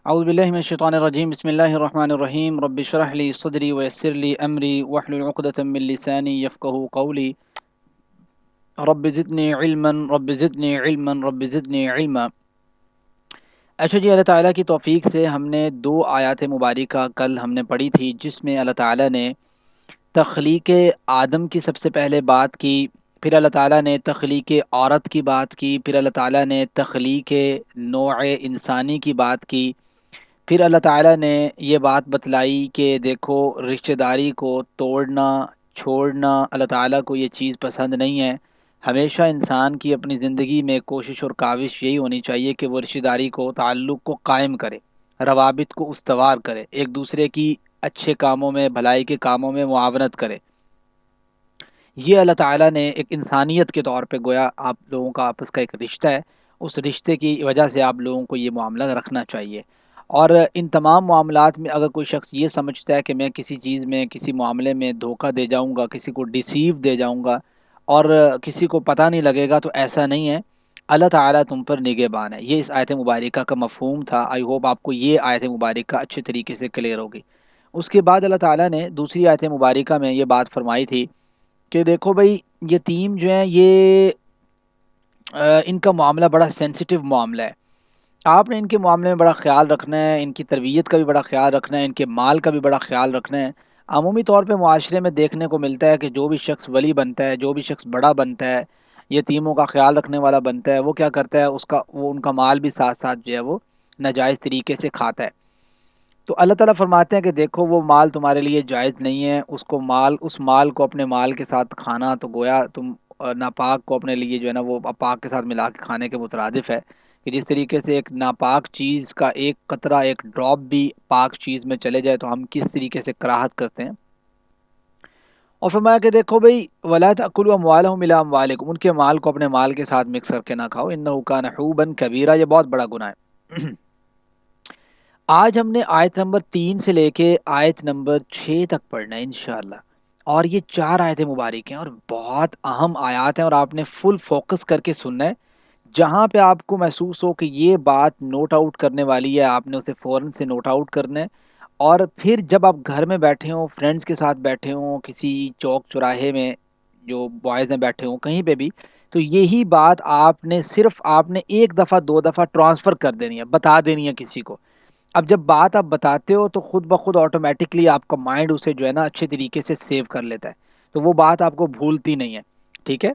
اعوذ باللہ من الشیطان الرجیم بسم اللہ الرحمن الرحیم رب اشرح لی صدری ویسر لی امری واحلل عقدۃ من لسانی یفقهوا قولی رب زدنی علما. اچھا جی، اللہ تعالیٰ کی توفیق سے ہم نے دو آیات مبارکہ کل ہم نے پڑھی تھی، جس میں اللہ تعالیٰ نے تخلیق آدم کی سب سے پہلے بات کی، پھر اللہ تعالیٰ نے تخلیق عورت کی بات کی، پھر اللہ تعالیٰ نے تخلیق نوع انسانی کی بات کی، پھر اللہ تعالیٰ نے یہ بات بتلائی کہ دیکھو رشتہ داری کو توڑنا چھوڑنا اللہ تعالیٰ کو یہ چیز پسند نہیں ہے. ہمیشہ انسان کی اپنی زندگی میں کوشش اور کاوش یہی ہونی چاہیے کہ وہ رشتہ داری کو تعلق کو قائم کرے، روابط کو استوار کرے، ایک دوسرے کی اچھے کاموں میں بھلائی کے کاموں میں معاونت کرے. یہ اللہ تعالیٰ نے ایک انسانیت کے طور پہ گویا آپ لوگوں کا آپس کا ایک رشتہ ہے، اس رشتے کی وجہ سے آپ لوگوں کو یہ معاملہ رکھنا چاہیے. اور ان تمام معاملات میں اگر کوئی شخص یہ سمجھتا ہے کہ میں کسی چیز میں کسی معاملے میں دھوکہ دے جاؤں گا، کسی کو ڈیسیو دے جاؤں گا اور کسی کو پتہ نہیں لگے گا، تو ایسا نہیں ہے. اللہ تعالیٰ تم پر نگہبان ہے. یہ اس آیت مبارکہ کا مفہوم تھا. آئی ہوپ آپ کو یہ آیت مبارکہ اچھے طریقے سے کلیئر ہوگی. اس کے بعد اللہ تعالیٰ نے دوسری آیت مبارکہ میں یہ بات فرمائی تھی کہ دیکھو بھائی، یتیم جو ہیں یہ ان کا معاملہ بڑا سینسیٹیو معاملہ ہے. آپ نے ان کے معاملے میں بڑا خیال رکھنا ہے، ان کی تربیت کا بھی بڑا خیال رکھنا ہے، ان کے مال کا بھی بڑا خیال رکھنا ہے. عمومی طور پہ معاشرے میں دیکھنے کو ملتا ہے کہ جو بھی شخص ولی بنتا ہے، جو بھی شخص بڑا بنتا ہے، یتیموں کا خیال رکھنے والا بنتا ہے، وہ کیا کرتا ہے، وہ ان کا مال بھی ساتھ ساتھ جو ہے وہ ناجائز طریقے سے کھاتا ہے. تو اللہ تعالیٰ فرماتے ہیں کہ دیکھو وہ مال تمہارے لیے جائز نہیں ہے، اس مال کو اپنے مال کے ساتھ کھانا تو گویا تم ناپاک کو اپنے لیے جو ہے نا وہ پاک کے ساتھ ملا کے کھانے کے مترادف ہے. کہ جس طریقے سے ایک ناپاک چیز کا ایک قطرہ ایک ڈراپ بھی پاک چیز میں چلے جائے تو ہم کس طریقے سے کراہت کرتے ہیں. اور فرمایا کہ دیکھو بھئی ولا تاکلوا اموالهم الى اموالکم، ان کے مال کو اپنے مال کے ساتھ مکس کر کے نہ کھاؤ، انہ کان حوبا کبیرہ، یہ بہت بڑا گناہ ہے. آج ہم نے آیت نمبر 3 سے لے کے آیت نمبر 6 تک پڑھنا ہے انشاءاللہ. اور یہ 4 آیتیں مبارک ہیں اور بہت اہم آیات ہیں، اور آپ نے فل فوکس کر کے سننا ہے. جہاں پہ آپ کو محسوس ہو کہ یہ بات نوٹ آؤٹ کرنے والی ہے، آپ نے اسے فوراً سے نوٹ آؤٹ کرنا ہے. اور پھر جب آپ گھر میں بیٹھے ہوں، فرینڈز کے ساتھ بیٹھے ہوں، کسی چوک چوراہے میں جو بوائز میں بیٹھے ہوں، کہیں پہ بھی، تو یہی بات آپ نے ایک دفعہ دو دفعہ ٹرانسفر کر دینی ہے، بتا دینی ہے کسی کو. اب جب بات آپ بتاتے ہو تو خود بخود آٹومیٹکلی آپ کا مائنڈ اسے جو ہے نا اچھے طریقے سے سیو کر لیتا ہے، تو وہ بات آپ کو بھولتی نہیں ہے. ٹھیک ہے،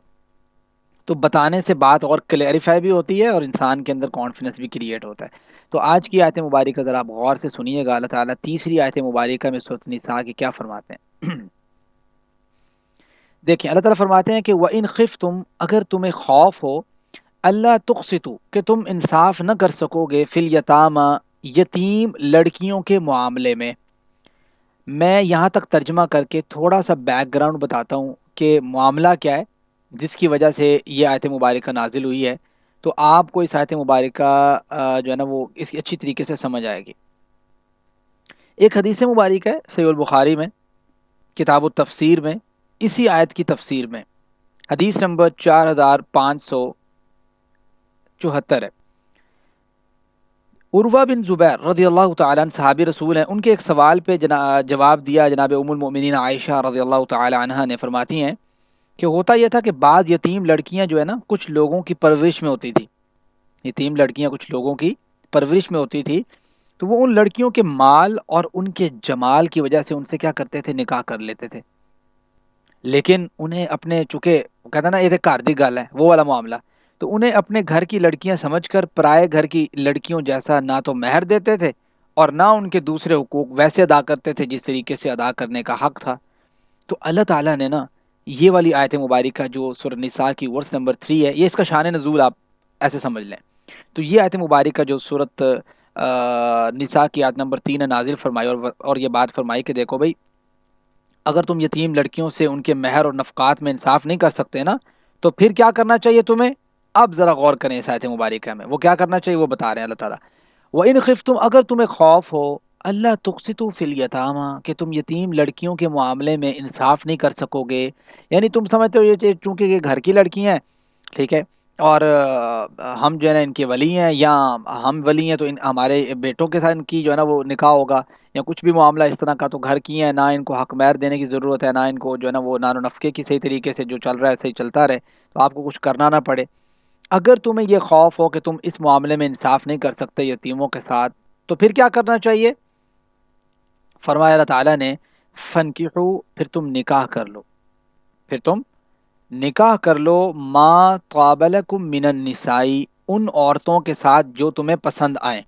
تو بتانے سے بات اور کلیریفائی بھی ہوتی ہے اور انسان کے اندر کانفیڈنس بھی کریٹ ہوتا ہے. تو آج کی آیت مبارکہ ذرا آپ غور سے سنیے گا. اللہ تعالیٰ تیسری آیت مبارکہ میں سورۃ النساء کی کیا فرماتے ہیں. دیکھیں اللہ تعالیٰ فرماتے ہیں کہ وَإِنْ خِفْتُمْ، اگر تمہیں خوف ہو، اللہ تقسطوا، کہ تم انصاف نہ کر سکو گے، فی الیتامیٰ، یتیم لڑکیوں کے معاملے میں. میں یہاں تک ترجمہ کر کے تھوڑا سا بیک گراؤنڈ بتاتا ہوں کہ معاملہ کیا ہے جس کی وجہ سے یہ آیت مبارکہ نازل ہوئی ہے، تو آپ کو اس آیت مبارکہ جو ہے نا وہ اس کی اچھی طریقے سے سمجھ آئے گی. ایک حدیث مبارک ہے صحیح البخاری میں، کتاب التفسیر میں، اسی آیت کی تفسیر میں، حدیث نمبر 4574 ہے. عروہ بن زبیر رضی اللہ تعالیٰ عنہ صحابی رسول ہیں، ان کے ایک سوال پہ جواب دیا جناب ام المؤمنین عائشہ رضی اللہ تعالیٰ عنہ نے. فرماتی ہیں کہ ہوتا یہ تھا کہ بعض یتیم لڑکیاں جو ہے نا کچھ لوگوں کی پرورش میں ہوتی تھی، یتیم لڑکیاں کچھ لوگوں کی پرورش میں ہوتی تھی، تو وہ ان لڑکیوں کے مال اور ان کے جمال کی وجہ سے ان سے کیا کرتے تھے، نکاح کر لیتے تھے. لیکن انہیں اپنے چونکہ کہتا نا یہ تو گھر دی گل ہے وہ والا معاملہ، تو انہیں اپنے گھر کی لڑکیاں سمجھ کر پرائے گھر کی لڑکیوں جیسا نہ تو مہر دیتے تھے اور نہ ان کے دوسرے حقوق ویسے ادا کرتے تھے جس طریقے سے ادا کرنے کا حق تھا. تو اللہ تعالیٰ نے نا یہ والی آیت مبارکہ جو سورۃ النساء کی ورس نمبر 3 ہے، یہ اس کا شان نزول آپ ایسے سمجھ لیں. تو یہ آیت مبارکہ جو سورۃ نساء کی آیت نمبر 3 ہے نازل فرمائی، اور یہ بات فرمائی کہ دیکھو بھائی اگر تم یتیم لڑکیوں سے ان کے مہر اور نفقات میں انصاف نہیں کر سکتے نا، تو پھر کیا کرنا چاہیے تمہیں. اب ذرا غور کریں اس آیت مبارکہ میں، وہ کیا کرنا چاہیے وہ بتا رہے ہیں اللہ تعالیٰ. وَإِنْ خِفْتُمْ، اگر تمہیں خوف ہو، اللہ تقسطوا فی الیتامیٰ، کہ تم یتیم لڑکیوں کے معاملے میں انصاف نہیں کر سکو گے. یعنی تم سمجھتے ہو یہ چونکہ یہ گھر کی لڑکی ہیں، ٹھیک ہے، اور ہم جو ہے نا ان کے ولی ہیں، یا ہم ولی ہیں تو ہمارے بیٹوں کے ساتھ ان کی جو ہے نا وہ نکاح ہوگا، یا کچھ بھی معاملہ اس طرح کا، تو گھر کی ہیں، نہ ان کو حق مہر دینے کی ضرورت ہے، نہ ان کو جو ہے نا وہ نان و نفقے کی صحیح طریقے سے جو چل رہا ہے صحیح چلتا رہے، تو آپ کو کچھ کرنا نہ پڑے۔ اگر تمہیں یہ خوف ہو کہ تم اس معاملے میں انصاف نہیں کر سکتے یتیموں کے ساتھ، تو پھر کیا کرنا چاہیے؟ فرمایا اللہ تعالیٰ نے فنکحو، پھر تم نکاح کر لو، پھر تم نکاح کر لو، ما طاب لکم من النساء، ان عورتوں کے ساتھ جو تمہیں پسند آئیں۔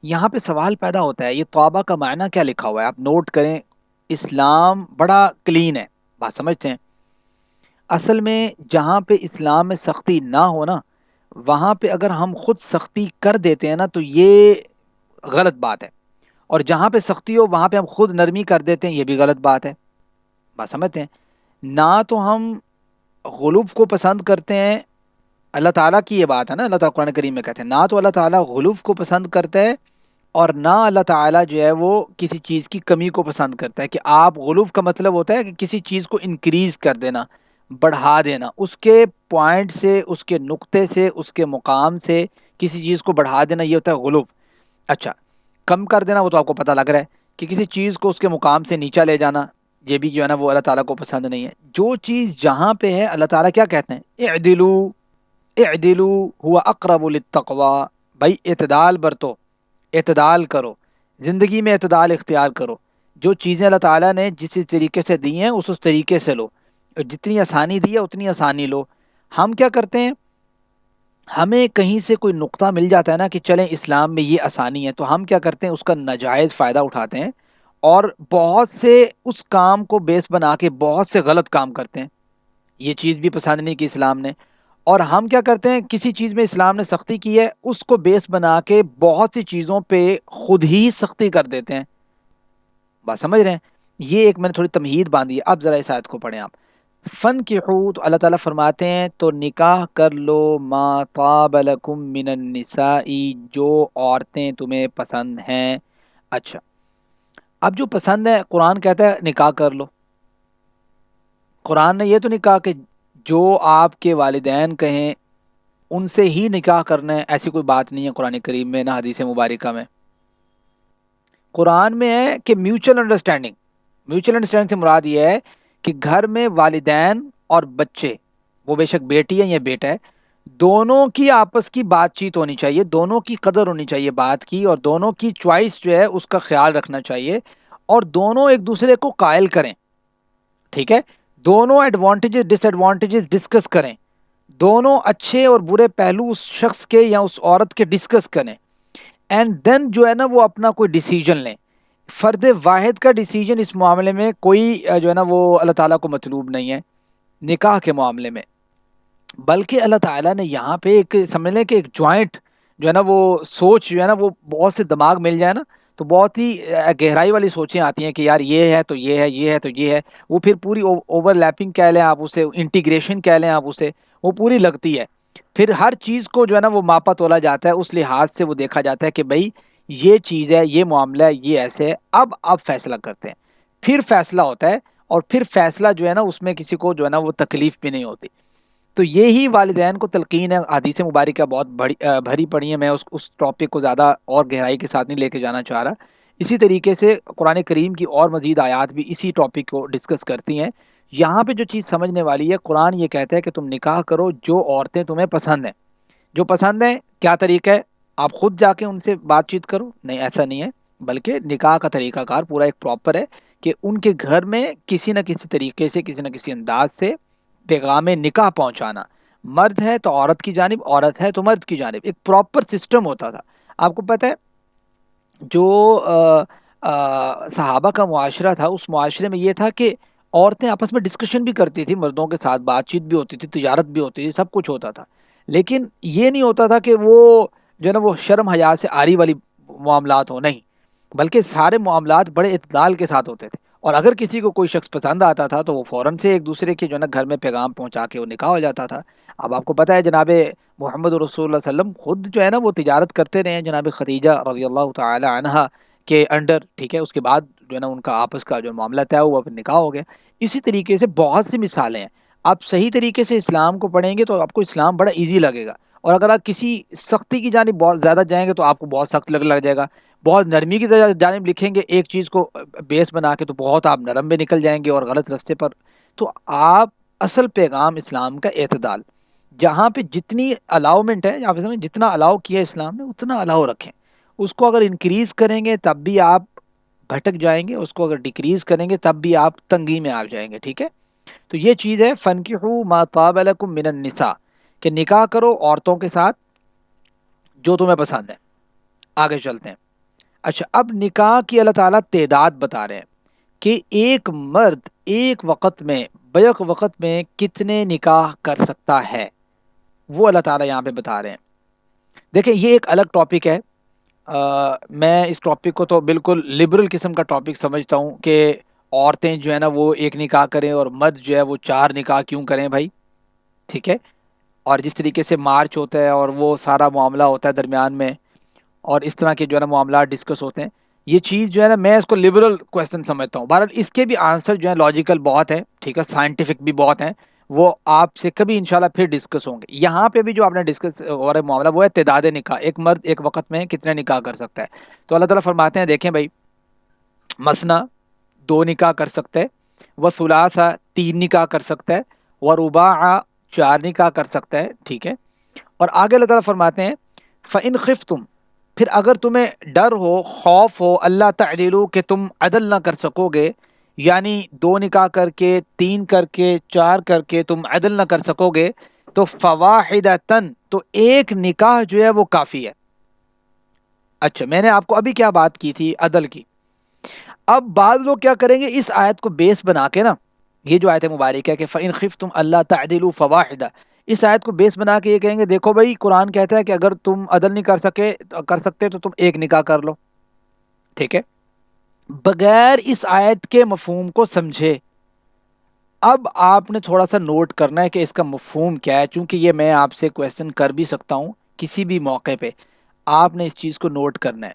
یہاں پہ سوال پیدا ہوتا ہے، یہ توبہ کا معنی کیا لکھا ہوا ہے؟ آپ نوٹ کریں، اسلام بڑا کلین ہے، بات سمجھتے ہیں؟ اصل میں جہاں پہ اسلام میں سختی نہ ہو نا، وہاں پہ اگر ہم خود سختی کر دیتے ہیں نا تو یہ غلط بات ہے، اور جہاں پہ سختی ہو وہاں پہ ہم خود نرمی کر دیتے ہیں، یہ بھی غلط بات ہے، بات سمجھتے ہیں؟ نہ تو ہم غلوف کو پسند کرتے ہیں، اللہ تعالیٰ کی یہ بات ہے نا، اللہ تعالیٰ قرآن کریم میں کہتے ہیں نہ تو اللہ تعالیٰ غلوف کو پسند کرتا ہے، اور نہ اللہ تعالیٰ جو ہے وہ کسی چیز کی کمی کو پسند کرتا ہے، کہ آپ غلوف کا مطلب ہوتا ہے کہ کسی چیز کو انکریز کر دینا، بڑھا دینا، اس کے پوائنٹ سے، اس کے نقطے سے، اس کے مقام سے کسی چیز کو بڑھا دینا، یہ ہوتا ہے غلوف۔ اچھا، کم کر دینا وہ تو آپ کو پتہ لگ رہا ہے کہ کسی چیز کو اس کے مقام سے نیچا لے جانا، یہ بھی جو ہے نا وہ اللہ تعالیٰ کو پسند نہیں ہے۔ جو چیز جہاں پہ ہے اللہ تعالیٰ کیا کہتے ہیں؟ اعدلو، اعدلو ہوا اقرب للتقوی، بھائی اعتدال برتو، اعتدال کرو، زندگی میں اعتدال اختیار کرو۔ جو چیزیں اللہ تعالیٰ نے جس طریقے سے دی ہیں اس طریقے سے لو، جتنی آسانی دی ہے اتنی آسانی لو۔ ہم کیا کرتے ہیں، ہمیں کہیں سے کوئی نقطہ مل جاتا ہے نا کہ چلیں اسلام میں یہ آسانی ہے، تو ہم کیا کرتے ہیں، اس کا ناجائز فائدہ اٹھاتے ہیں، اور بہت سے اس کام کو بیس بنا کے بہت سے غلط کام کرتے ہیں۔ یہ چیز بھی پسند نہیں کی اسلام نے، اور ہم کیا کرتے ہیں، کسی چیز میں اسلام نے سختی کی ہے اس کو بیس بنا کے بہت سی چیزوں پہ خود ہی سختی کر دیتے ہیں، بات سمجھ رہے ہیں؟ یہ ایک میں نے تھوڑی تمہید باندھی ہے، اب ذرا اس آیت کو پڑھیں آپ۔ فن کی حود، اللہ تعالیٰ فرماتے ہیں تو نکاح کر لو، ما طاب لکم من النساء، جو عورتیں تمہیں پسند ہیں۔ اچھا، اب جو پسند ہے قرآن کہتا ہے نکاح کر لو، قرآن نے یہ تو نہیں کہا کہ جو آپ کے والدین کہیں ان سے ہی نکاح کرنا ہے، ایسی کوئی بات نہیں ہے قرآن کریم میں نہ حدیث مبارکہ میں۔ قرآن میں ہے کہ میوچل انڈرسٹینڈنگ، میوچل انڈرسٹینڈنگ سے مراد یہ ہے کہ گھر میں والدین اور بچے، وہ بے شک بیٹی ہے یا بیٹا ہے، دونوں کی آپس کی بات چیت ہونی چاہیے، دونوں کی قدر ہونی چاہیے بات کی، اور دونوں کی چوائس جو ہے اس کا خیال رکھنا چاہیے، اور دونوں ایک دوسرے کو قائل کریں، ٹھیک ہے؟ دونوں ایڈوانٹیجز ڈس ایڈوانٹیجز ڈسکس کریں، دونوں اچھے اور برے پہلو اس شخص کے یا اس عورت کے ڈسکس کریں، اینڈ دین جو ہے نا وہ اپنا کوئی ڈیسیجن لیں۔ فرد واحد کا ڈیسیجن اس معاملے میں کوئی جو ہے نا وہ اللہ تعالیٰ کو مطلوب نہیں ہے نکاح کے معاملے میں، بلکہ اللہ تعالیٰ نے یہاں پہ ایک سمجھ لیں کہ ایک جوائنٹ جو ہے نا وہ سوچ جو ہے نا وہ بہت سے دماغ مل جائے نا تو بہت ہی گہرائی والی سوچیں آتی ہیں کہ یار یہ ہے تو یہ ہے، یہ ہے تو یہ ہے، وہ پھر پوری اوور لیپنگ کہہ لیں آپ اسے، انٹیگریشن کہہ لیں آپ اسے، وہ پوری لگتی ہے۔ پھر ہر چیز کو جو ہے نا وہ ماپا تولا جاتا ہے، اس لحاظ سے وہ دیکھا جاتا ہے کہ بھائی یہ چیز ہے، یہ معاملہ ہے، یہ ایسے ہے، اب فیصلہ کرتے ہیں، پھر فیصلہ ہوتا ہے، اور پھر فیصلہ جو ہے نا اس میں کسی کو جو ہے نا وہ تکلیف بھی نہیں ہوتی۔ تو یہی والدین کو تلقین ہے، حدیث مبارکہ بہت بھری پڑی ہے، میں اس ٹاپک کو زیادہ اور گہرائی کے ساتھ نہیں لے کے جانا چاہ رہا۔ اسی طریقے سے قرآن کریم کی اور مزید آیات بھی اسی ٹاپک کو ڈسکس کرتی ہیں۔ یہاں پہ جو چیز سمجھنے والی ہے، قرآن یہ کہتا ہے کہ تم نکاح کرو جو عورتیں تمہیں پسند ہیں، جو پسند ہیں، کیا طریقہ ہے؟ آپ خود جا کے ان سے بات چیت کرو؟ نہیں، ایسا نہیں ہے، بلکہ نکاح کا طریقہ کار پورا ایک پراپر ہے کہ ان کے گھر میں کسی نہ کسی طریقے سے، کسی نہ کسی انداز سے پیغام نکاح پہنچانا، مرد ہے تو عورت کی جانب، عورت ہے تو مرد کی جانب، ایک پراپر سسٹم ہوتا تھا۔ آپ کو پتہ ہے جو صحابہ کا معاشرہ تھا، اس معاشرے میں یہ تھا کہ عورتیں آپس میں ڈسکشن بھی کرتی تھی، مردوں کے ساتھ بات چیت بھی ہوتی تھی، تجارت بھی ہوتی تھی، سب کچھ ہوتا تھا، لیکن یہ نہیں ہوتا تھا کہ وہ جو ہے نا وہ شرم حیا سے آری والی معاملات ہو، نہیں، بلکہ سارے معاملات بڑے اعتدال کے ساتھ ہوتے تھے، اور اگر کسی کو کوئی شخص پسند آتا تھا تو وہ فوراً سے ایک دوسرے کے جو ہے نا گھر میں پیغام پہنچا کے وہ نکاح ہو جاتا تھا۔ اب آپ کو پتہ ہے جناب محمد رسول اللہ صلی اللہ علیہ وسلم خود جو ہے نا وہ تجارت کرتے رہے ہیں جناب خدیجہ رضی اللہ تعالی عنہا کے انڈر، ٹھیک ہے؟ اس کے بعد جو ہے نا ان کا آپس کا جو معاملہ طے ہوا، پھر نکاح ہو گیا۔ اسی طریقے سے بہت سی مثالیں ہیں۔ آپ صحیح طریقے سے اسلام کو پڑھیں گے تو آپ کو اسلام بڑا ایزی لگے گا، اور اگر آپ کسی سختی کی جانب بہت زیادہ جائیں گے تو آپ کو بہت سخت لگ جائے گا. بہت نرمی کی جانب لکھیں گے ایک چیز کو بیس بنا کے تو بہت آپ نرم میں نکل جائیں گے اور غلط راستے پر. تو آپ اصل پیغام اسلام کا اعتدال، جہاں پہ جتنی الاؤمنٹ ہے، آپ سمجھ جتنا الاؤ کیا اسلام نے اتنا الاؤ رکھیں. اس کو اگر انکریز کریں گے تب بھی آپ بھٹک جائیں گے، اس کو اگر ڈیکریز کریں گے تب بھی آپ تنگی میں آ جائیں گے. ٹھیک ہے، تو یہ چیز ہے فَانكِحُوا مَا طَابَ لَكُم مِّنَ النِّسَاء، کہ نکاح کرو عورتوں کے ساتھ جو تمہیں پسند ہے. آگے چلتے ہیں. اچھا، اب نکاح کی اللہ تعالیٰ تعداد بتا رہے ہیں کہ ایک مرد ایک وقت میں بیک وقت میں کتنے نکاح کر سکتا ہے، وہ اللہ تعالیٰ یہاں پہ بتا رہے ہیں. دیکھیں یہ ایک الگ ٹاپک ہے. میں اس ٹاپک کو تو بالکل لبرل قسم کا ٹاپک سمجھتا ہوں کہ عورتیں جو ہے نا وہ ایک نکاح کریں اور مرد جو ہے وہ 4 نکاح کیوں کریں بھائی. ٹھیک ہے، اور جس طریقے سے مارچ ہوتا ہے اور وہ سارا معاملہ ہوتا ہے درمیان میں، اور اس طرح کے جو ہے نا معاملات ڈسکس ہوتے ہیں، یہ چیز جو ہے نا میں اس کو لبرل کویسچن سمجھتا ہوں. بہرحال اس کے بھی آنسر جو ہے لاجیکل بہت ہے، ٹھیک ہے، سائنٹیفک بھی بہت ہیں، وہ آپ سے کبھی انشاءاللہ پھر ڈسکس ہوں گے. یہاں پہ بھی جو آپ نے ڈسکس ہو رہا ہے معاملہ وہ ہے تعداد نکاح، ایک مرد ایک وقت میں کتنے نکاح کر سکتا ہے. تو اللہ تعالیٰ فرماتے ہیں دیکھیں بھائی، مثنا 2 نکاح کر سکتا ہے، و ثلاثہ 3 نکاح کر سکتا ہے، و رباع 4 نکاح کر سکتا ہے. ٹھیک ہے، اور آگے اللہ تعالیٰ فرماتے ہیں فَإِنْ خِفْتُمْ، پھر اگر تمہیں ڈر ہو، خوف ہو، اللہ تعدلوا کہ تم عدل نہ کر سکو گے، یعنی 2 نکاح کر کے 3 کر کے 4 کر کے تم عدل نہ کر سکو گے، تو فواحدتن، تو ایک نکاح جو ہے وہ کافی ہے. اچھا، میں نے آپ کو ابھی کیا بات کی تھی عدل کی. اب بعض لوگ کیا کریں گے، اس آیت کو بیس بنا کے نا، یہ جو آیت مبارک ہے کہ فَإِنْ خِفْتُمْ أَلَّا تَعْدِلُوا فَوَاحِدَةً، اس آیت کو بیس بنا کے یہ کہیں گے دیکھو بھائی قرآن کہتا ہے کہ اگر تم عدل نہیں کر سکتے تو تم ایک نکاح کر لو. ٹھیک ہے، بغیر اس آیت کے مفہوم کو سمجھے. اب آپ نے تھوڑا سا نوٹ کرنا ہے کہ اس کا مفہوم کیا ہے، چونکہ یہ میں آپ سے کویسچن کر بھی سکتا ہوں کسی بھی موقع پہ. آپ نے اس چیز کو نوٹ کرنا ہے.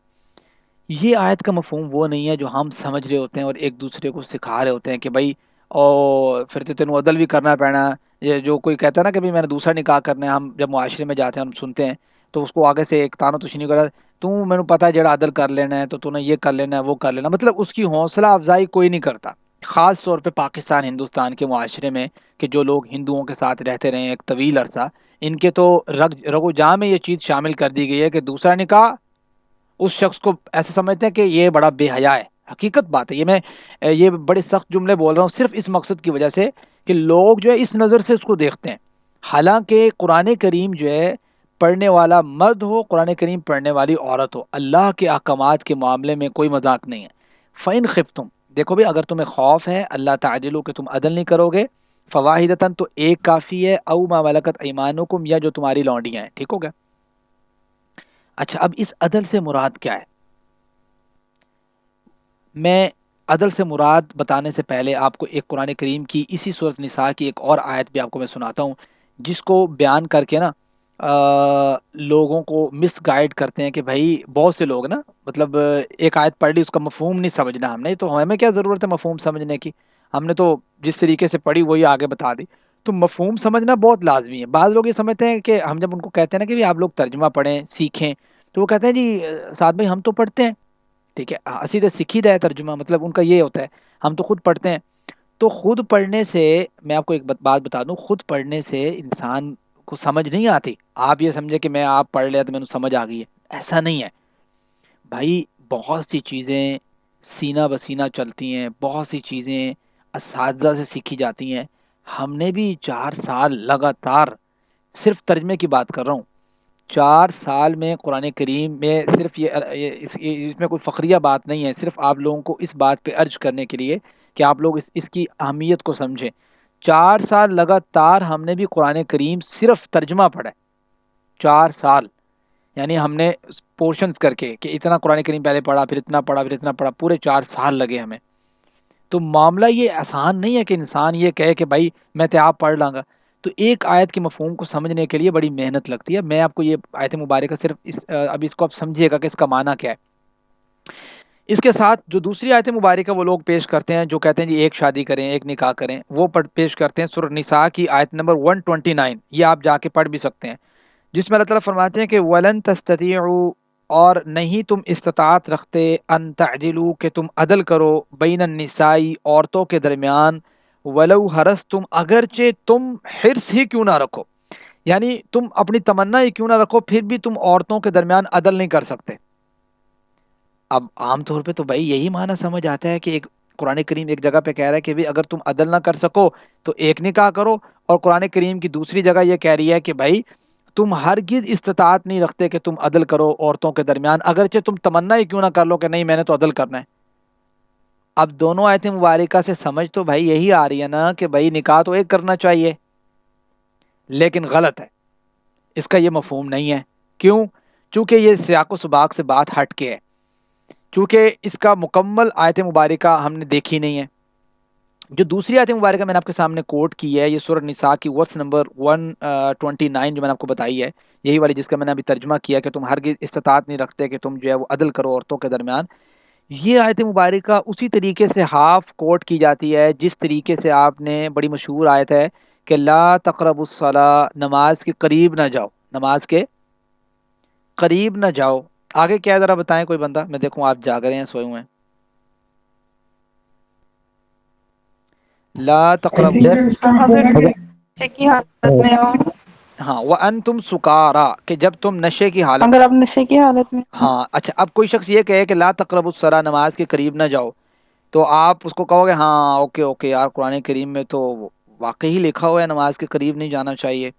یہ آیت کا مفہوم وہ نہیں ہے جو ہم سمجھ رہے ہوتے ہیں اور ایک دوسرے کو سکھا رہے ہوتے ہیں کہ بھائی او پھر تو تینوں عدل بھی کرنا پینا. یہ جو کوئی کہتا ہے نا کہ بھائی میں نے دوسرا نکاح کرنا ہے، ہم جب معاشرے میں جاتے ہیں ہم سنتے ہیں تو اس کو آگے سے ایک تانو تشنی کرا، تو میں نے پتا ہے جڑا عدل کر لینا ہے تو نے یہ کر لینا ہے وہ کر لینا. مطلب اس کی حوصلہ افزائی کوئی نہیں کرتا، خاص طور پہ پاکستان ہندوستان کے معاشرے میں، کہ جو لوگ ہندوؤں کے ساتھ رہتے رہے ہیں ایک طویل عرصہ، ان کے تو رگ و جاں میں یہ چیز شامل کر دی گئی ہے کہ دوسرا نکاح اس شخص کو ایسے سمجھتے ہیں کہ یہ بڑا بے حیا ہے. حقیقت بات ہے، یہ بڑے سخت جملے بول رہا ہوں صرف اس مقصد کی وجہ سے کہ لوگ جو ہے اس نظر سے اس کو دیکھتے ہیں. حالانکہ قرآن کریم جو ہے پڑھنے والا مرد ہو، قرآن کریم پڑھنے والی عورت ہو، اللہ کے احکامات کے معاملے میں کوئی مذاق نہیں ہے. فَإِنْ خِفْتُمْ، دیکھو بھی اگر تمہیں خوف ہے اللہ تعدلوا کہ تم عدل نہیں کرو گے، فواحدتاً تو ایک کافی ہے، او ما ملکت ایمانکم، یا جو تمہاری لونڈیاں ہیں. ٹھیک ہو گیا. اچھا، اب اس عدل سے مراد کیا ہے؟ میں عدل سے مراد بتانے سے پہلے آپ کو ایک قرآن کریم کی اسی سورۃ نساء کی ایک اور آیت بھی آپ کو میں سناتا ہوں، جس کو بیان کر کے نا لوگوں کو مس گائیڈ کرتے ہیں کہ بھائی بہت سے لوگ نا، مطلب ایک آیت پڑھ لی اس کا مفہوم نہیں سمجھنا ہم نے، تو ہمیں کیا ضرورت ہے مفہوم سمجھنے کی، ہم نے تو جس طریقے سے پڑھی وہی آگے بتا دی. تو مفہوم سمجھنا بہت لازمی ہے. بعض لوگ یہ سمجھتے ہیں کہ ہم جب ان کو کہتے ہیں نا کہ بھی آپ لوگ ترجمہ پڑھیں سیکھیں، تو وہ کہتے ہیں جی سعد بھائی ہم تو پڑھتے ہیں. ٹھیک ہے، اسی طرح سیکھی ہے ترجمہ، مطلب ان کا یہ ہوتا ہے ہم تو خود پڑھتے ہیں. تو خود پڑھنے سے میں آپ کو ایک بات بتا دوں، خود پڑھنے سے انسان کو سمجھ نہیں آتی. آپ یہ سمجھے کہ میں آپ پڑھ لیا تو میں سمجھ آ گئی ہے، ایسا نہیں ہے بھائی. بہت سی چیزیں سینہ بسینہ چلتی ہیں، بہت سی چیزیں اساتذہ سے سیکھی جاتی ہیں. ہم نے بھی 4 سال لگاتار، صرف ترجمے کی بات کر رہا ہوں، 4 سال میں قرآن کریم میں صرف اس میں کوئی فخریہ بات نہیں ہے، صرف آپ لوگوں کو اس بات پہ ارج کرنے کے لیے کہ آپ لوگ اس کی اہمیت کو سمجھیں. 4 سال لگاتار ہم نے بھی قرآن کریم صرف ترجمہ پڑھا ہے. 4 سال، یعنی ہم نے پورشنز کر کے کہ اتنا قرآن کریم پہلے پڑھا پھر اتنا پڑھا پھر اتنا پڑھا، پورے 4 سال لگے ہمیں. تو معاملہ یہ آسان نہیں ہے کہ انسان یہ کہے کہ بھائی میں تو آپ پڑھ لاں گا. تو ایک آیت کے مفہوم کو سمجھنے کے لیے بڑی محنت لگتی ہے. میں آپ کو یہ آیت مبارکہ صرف اب اس کو آپ سمجھیے گا کہ اس کا معنی کیا ہے. اس کے ساتھ جو دوسری آیت مبارکہ وہ لوگ پیش کرتے ہیں جو کہتے ہیں جی ایک شادی کریں ایک نکاح کریں، وہ پیش کرتے ہیں سورہ نساء کی آیت نمبر 129، یہ آپ جا کے پڑھ بھی سکتے ہیں، جس میں اللہ تعالیٰ فرماتے ہیں کہ وَلَن تَسْتَطِيعُوا، اور نہیں تم استطاعت رکھتے، ان تعدلوا کہ تم عدل کرو، بین النساء عورتوں کے درمیان، ولو حرصتم اگرچہ تم حرص ہی کیوں نہ رکھو، یعنی تم اپنی تمنا ہی کیوں نہ رکھو پھر بھی تم عورتوں کے درمیان عدل نہیں کر سکتے۔ اب عام طور پہ تو بھائی یہی معنی سمجھ آتا ہے کہ ایک قرآن کریم ایک جگہ پہ کہہ رہا ہے کہ بھی اگر تم عدل نہ کر سکو تو ایک نکاح کرو، اور قرآن کریم کی دوسری جگہ یہ کہہ رہی ہے کہ بھائی تم ہرگز استطاعت نہیں رکھتے کہ تم عدل کرو عورتوں کے درمیان، اگرچہ تم تمنا ہی کیوں نہ کر لو کہ نہیں میں نے تو عدل کرنا ہے۔ اب دونوں آیت مبارکہ سے سمجھ تو بھائی یہی آ رہی ہے نا کہ بھائی نکاح تو ایک کرنا چاہیے، لیکن غلط ہے، اس کا یہ مفہوم نہیں ہے۔ کیوں؟ چونکہ یہ سیاق و سباق سے بات ہٹ کے ہے، چونکہ اس کا مکمل آیت مبارکہ ہم نے دیکھی نہیں ہے۔ جو دوسری آیت مبارکہ میں نے آپ کے سامنے کوٹ کی ہے، یہ سورہ نساء کی ورس نمبر 129 جو میں نے آپ کو بتائی ہے، یہی والی جس کا میں نے ابھی ترجمہ کیا کہ تم ہرگز استطاعت نہیں رکھتے کہ تم جو ہے وہ عدل کرو عورتوں کے درمیان، یہ آیت مبارکہ اسی طریقے سے ہاف کوٹ کی جاتی ہے جس طریقے سے آپ نے بڑی مشہور آیت ہے کہ لا تقربوا الصلاۃ، نماز کے قریب نہ جاؤ، نماز کے قریب نہ جاؤ۔ آگے کیا ہے ذرا بتائیں کوئی بندہ، میں دیکھوں آپ جاگ رہے ہیں سوئے ہوئے ہیں۔ لا تقربوا، اگر نشے کی حالت میں ہو، ہاں وَأَنْتُمْ سُكَارَىٰ کہ جب تم نشے کی حالت، اگر آپ نشے کی حالت میں ہو، ہاں اچھا اب کوئی شخص یہ کہے کہ لا تقربوا الصلاۃ، نماز کے قریب نہ جاؤ، تو آپ اس کو کہو گے ہاں اوکے اوکے یار قرآن کریم میں تو واقعی لکھا ہوا ہے نماز کے قریب نہیں جانا چاہیے،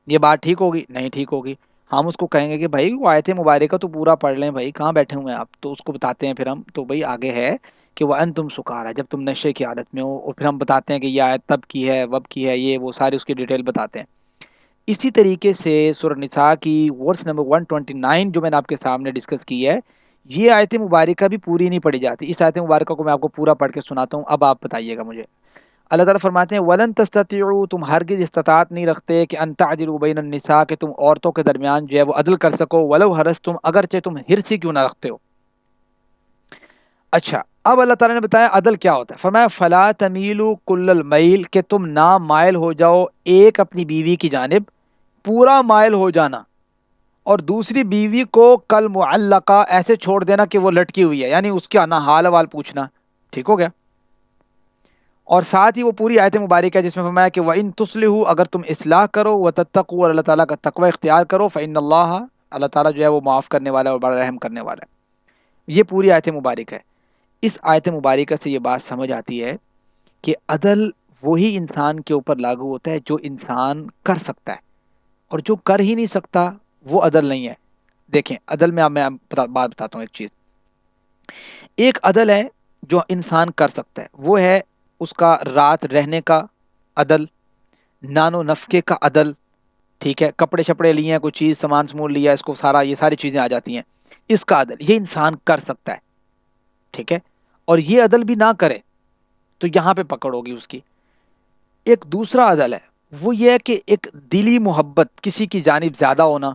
یہ بات ٹھیک ہوگی؟ نہیں ٹھیک ہوگی۔ ہم اس کو کہیں گے کہ بھائی وہ آیت مبارکہ تو پورا پڑھ لیں بھائی، کہاں بیٹھے ہوئے ہیں آپ؟ تو اس کو بتاتے ہیں پھر ہم، تو بھائی آگے ہے کہ وَأَنْتُمْ سُكَارَىٰ، جب تم نشے کی حالت میں ہو، اور پھر ہم بتاتے ہیں کہ یہ آیت تب کی ہے وب کی ہے، یہ وہ ساری اس کی ڈیٹیل بتاتے ہیں۔ اسی طریقے سے سورہ نساء کی ورس نمبر 129 جو میں نے آپ کے سامنے ڈسکس کی ہے، یہ آیت مبارکہ بھی پوری نہیں پڑھی جاتی۔ اس آیت مبارکہ کو میں آپ کو پورا پڑھ کے سناتا ہوں، اب آپ بتائیے گا مجھے۔ اللہ تعالیٰ فرماتے ہیں وَلَن تَسْتَطِيعُوا، تم ہرگز استطاعت نہیں رکھتے کہ ان تعدلوا بین النساء کہ تم عورتوں کے درمیان جو ہے وہ عدل کر سکو، ولو حرصتم اگرچہ تم حرص ہی کیوں نہ رکھتے ہو۔ اچھا اب اللہ تعالیٰ نے بتایا عدل کیا ہوتا ہے، فرمایا فلا تمیلوا کل المیل کہ تم نہ مائل ہو جاؤ ایک اپنی بیوی کی جانب، پورا مائل ہو جانا، اور دوسری بیوی کو کل معلقہ ایسے چھوڑ دینا کہ وہ لٹکی ہوئی ہے، یعنی اس کا نہ حال حوال پوچھنا، ٹھیک ہو گیا۔ اور ساتھ ہی وہ پوری آیت مبارکہ ہے جس میں فرمایا کہ وَإِن تُصْلِحُوا اگر تم اصلاح کرو، وَتَتَّقُوا اور اللہ تعالیٰ کا تقوی اختیار کرو، فَإِنَّ اللَّهَ اللہ تعالیٰ جو ہے وہ معاف کرنے والا ہے اور بڑا رحم کرنے والا ہے۔ یہ پوری آیت مبارکہ ہے۔ اس آیت مبارکہ سے یہ بات سمجھ آتی ہے کہ عدل وہی انسان کے اوپر لاگو ہوتا ہے جو انسان کر سکتا ہے، اور جو کر ہی نہیں سکتا وہ عدل نہیں ہے۔ دیکھیں عدل میں بات بتاتا ہوں ایک چیز، ایک عدل ہے جو انسان کر سکتا ہے، وہ ہے اس کا رات رہنے کا عدل، نان و نفقے کا عدل، ٹھیک ہے، کپڑے شپڑے لیے ہیں، کوئی چیز سامان سمون لیا اس کو سارا، یہ ساری چیزیں آ جاتی ہیں، اس کا عدل یہ انسان کر سکتا ہے، ٹھیک ہے۔ اور یہ عدل بھی نہ کرے تو یہاں پہ پکڑ ہوگی اس کی۔ ایک دوسرا عدل ہے، وہ یہ ہے کہ ایک دلی محبت کسی کی جانب زیادہ ہونا،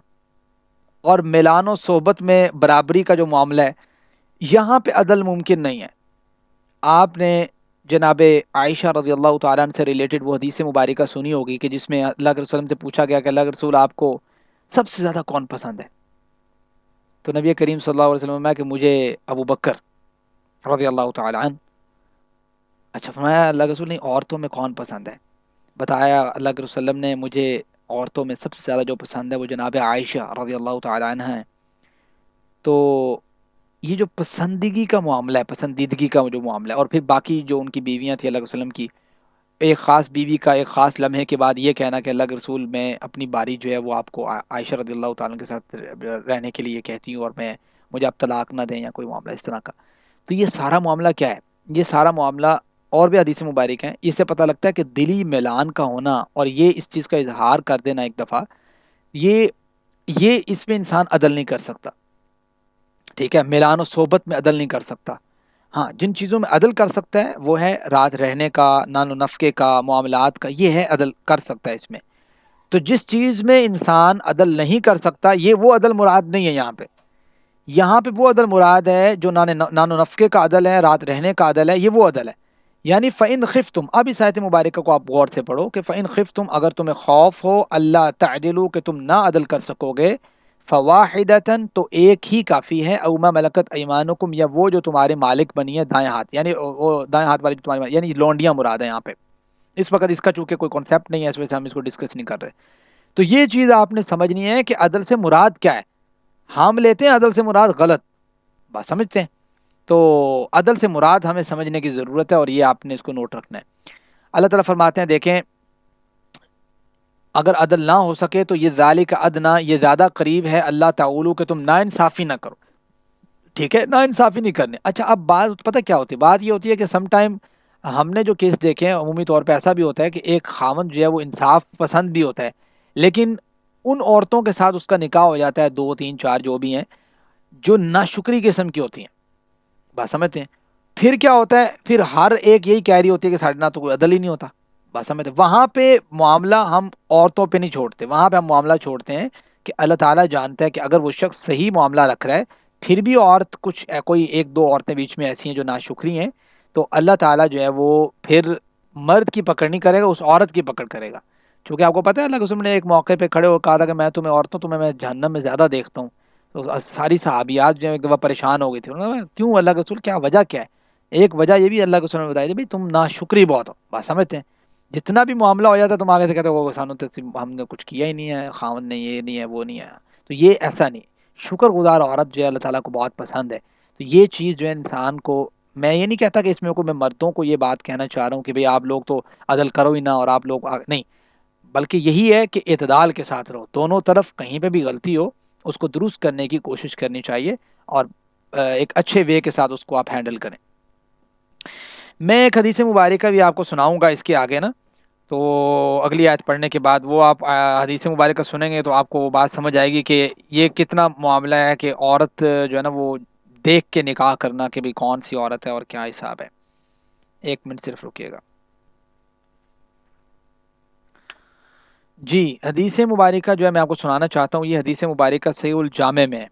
اور میلان و صحبت میں برابری کا جو معاملہ ہے، یہاں پہ عدل ممکن نہیں ہے۔ آپ نے جناب عائشہ رضی اللہ تعالیٰ عنہ سے ریلیٹڈ وہ حدیث مبارکہ سنی ہوگی کہ جس میں اللہ کے رسول سے پوچھا گیا کہ اللہ کے رسول آپ کو سب سے زیادہ کون پسند ہے؟ تو نبی کریم صلی اللہ علیہ وسلم میں کہ مجھے ابو بکر رضی اللہ تعالیٰ عنہ۔ اچھا فرمایا اللہ کے رسول نہیں عورتوں میں کون پسند ہے؟ بتایا اللہ کے رسول نے مجھے عورتوں میں سب سے زیادہ جو پسند ہے وہ جناب عائشہ رضی اللہ تعالیٰ عنہ ہے۔ تو یہ جو پسندیدگی کا معاملہ ہے، پسندیدگی کا جو معاملہ ہے، اور پھر باقی جو ان کی بیویاں تھیں اللہ کے وسلم کی، ایک خاص بیوی کا ایک خاص لمحے کے بعد یہ کہنا کہ اللہ کے رسول میں اپنی باری جو ہے وہ آپ کو عائشہ رضی اللہ تعالیٰ کے ساتھ رہنے کے لیے کہتی ہوں، اور مجھے آپ طلاق نہ دیں یا کوئی معاملہ اس طرح کا۔ تو یہ سارا معاملہ کیا ہے؟ یہ سارا معاملہ اور بھی حدیث مبارک ہیں، اس سے پتہ لگتا ہے کہ دلی میلان کا ہونا اور یہ اس چیز کا اظہار کر دینا ایک دفعہ، یہ اس میں انسان عدل نہیں کر سکتا، ٹھیک ہے، میلان و صحبت میں عدل نہیں کر سکتا۔ ہاں جن چیزوں میں عدل کر سکتا ہے وہ ہے رات رہنے کا، نان و نفقے کا، معاملات کا، یہ ہے عدل کر سکتا ہے اس میں۔ تو جس چیز میں انسان عدل نہیں کر سکتا، یہ وہ عدل مراد نہیں ہے یہاں پہ۔ یہاں پہ وہ عدل مراد ہے جو نان و نفقے کا عدل ہے، رات رہنے کا عدل ہے، یہ وہ عدل ہے. یعنی فَإِنْ خِفْتُمْ، اب اس آیت مبارکہ کو آپ غور سے پڑھو کہ فَإِنْ خِفْتُمْ، اگر تمہیں خوف ہو اللہ تعدلوا کہ تم نہ عدل کر سکو گے، فواحدتاً تو ایک ہی کافی ہے، او ما ملکت ایمانکم یا وہ جو تمہارے مالک بنی ہے دائیں ہاتھ، یعنی وہ دائیں ہاتھ والی جو تمہارے یعنی لونڈیاں مراد ہیں یہاں پہ. اس وقت اس کا چونکہ کوئی کانسیپٹ نہیں ہے اس وجہ سے ہم اس کو ڈسکس نہیں کر رہے. تو یہ چیز آپ نے سمجھنی ہے کہ عدل سے مراد کیا ہے. ہم لیتے ہیں عدل سے مراد غلط بات سمجھتے ہیں، تو عدل سے مراد ہمیں سمجھنے کی ضرورت ہے اور یہ آپ نے اس کو نوٹ رکھنا ہے. اللہ تعالیٰ فرماتے ہیں دیکھیں اگر عدل نہ ہو سکے تو یہ ذالک ادنا، یہ زیادہ قریب ہے اللہ تعالی کہ تم نا انصافی نہ کرو. ٹھیک ہے، نا انصافی نہیں کرنے. اچھا اب بات پتہ کیا ہوتی ہے، بات یہ ہوتی ہے کہ سم ٹائم ہم نے جو کیس دیکھے ہیں عمومی طور پہ ایسا بھی ہوتا ہے کہ ایک خاوند جو ہے وہ انصاف پسند بھی ہوتا ہے، لیکن ان عورتوں کے ساتھ اس کا نکاح ہو جاتا ہے، 2 3 4 جو بھی ہیں، جو ناشکری قسم کی ہوتی ہیں. بات سمجھتے ہیں. پھر کیا ہوتا ہے، پھر ہر ایک یہی کہہ رہی ہوتی ہے کہ ساڑھے نہ تو کوئی عدل ہی نہیں ہوتا. بات سمجھتے ہیں. وہاں پہ معاملہ ہم عورتوں پہ نہیں چھوڑتے، وہاں پہ ہم معاملہ چھوڑتے ہیں کہ اللہ تعالیٰ جانتا ہے کہ اگر وہ شخص صحیح معاملہ رکھ رہا ہے، پھر بھی عورت کچھ کوئی 1 2 عورتیں بیچ میں ایسی ہیں جو ناشکری ہیں، تو اللہ تعالیٰ جو ہے وہ پھر مرد کی پکڑ نہیں کرے گا، اس عورت کی پکڑ کرے گا. چونکہ آپ کو پتہ ہے اللہ کے رسول نے ایک موقع پہ کھڑے ہو کہا تھا کہ میں تمہیں عورتوں تمہیں میں جہنم میں زیادہ دیکھتا ہوں. تو ساری صحابیات جو ہے ایک دفعہ پریشان ہو گئی تھی، انہوں نے کہا کیوں اللہ کے رسول، کیا وجہ کیا ہے؟ ایک وجہ یہ بھی اللہ کے رسول نے بتائی تھی بھائی تم ناشکری بہت ہو. بات سمجھتے ہیں. جتنا بھی معاملہ ہو جاتا ہے تم آگے سے کہتے ہو سانو تو ہم نے کچھ کیا ہی نہیں ہے، خاوند نے یہ نہیں ہے وہ نہیں ہے. تو یہ ایسا نہیں. شکر گزار عورت جو ہے اللہ تعالیٰ کو بہت پسند ہے. تو یہ چیز جو ہے انسان کو، میں یہ نہیں کہتا کہ اس میں کو میں مردوں کو یہ بات کہنا چاہ رہا ہوں کہ بھئی آپ لوگ تو عدل کرو ہی نہ اور آپ لوگ نہیں، بلکہ یہی ہے کہ اعتدال کے ساتھ رہو، دونوں طرف کہیں پہ بھی غلطی ہو اس کو درست کرنے کی کوشش کرنی چاہیے اور ایک اچھے وے کے ساتھ اس کو آپ ہینڈل کریں. میں ایک حدیث مبارکہ بھی آپ کو سناؤں گا اس کے آگے نا، تو اگلی آیت پڑھنے کے بعد وہ آپ حدیث مبارکہ سنیں گے تو آپ کو وہ بات سمجھ آئے گی کہ یہ کتنا معاملہ ہے کہ عورت جو ہے نا وہ دیکھ کے نکاح کرنا کہ بھی کون سی عورت ہے اور کیا حساب ہے. 1 منٹ صرف رکیے گا. جی حدیث مبارکہ جو ہے میں آپ کو سنانا چاہتا ہوں، یہ حدیث مبارکہ صحیح الجامع میں ہے.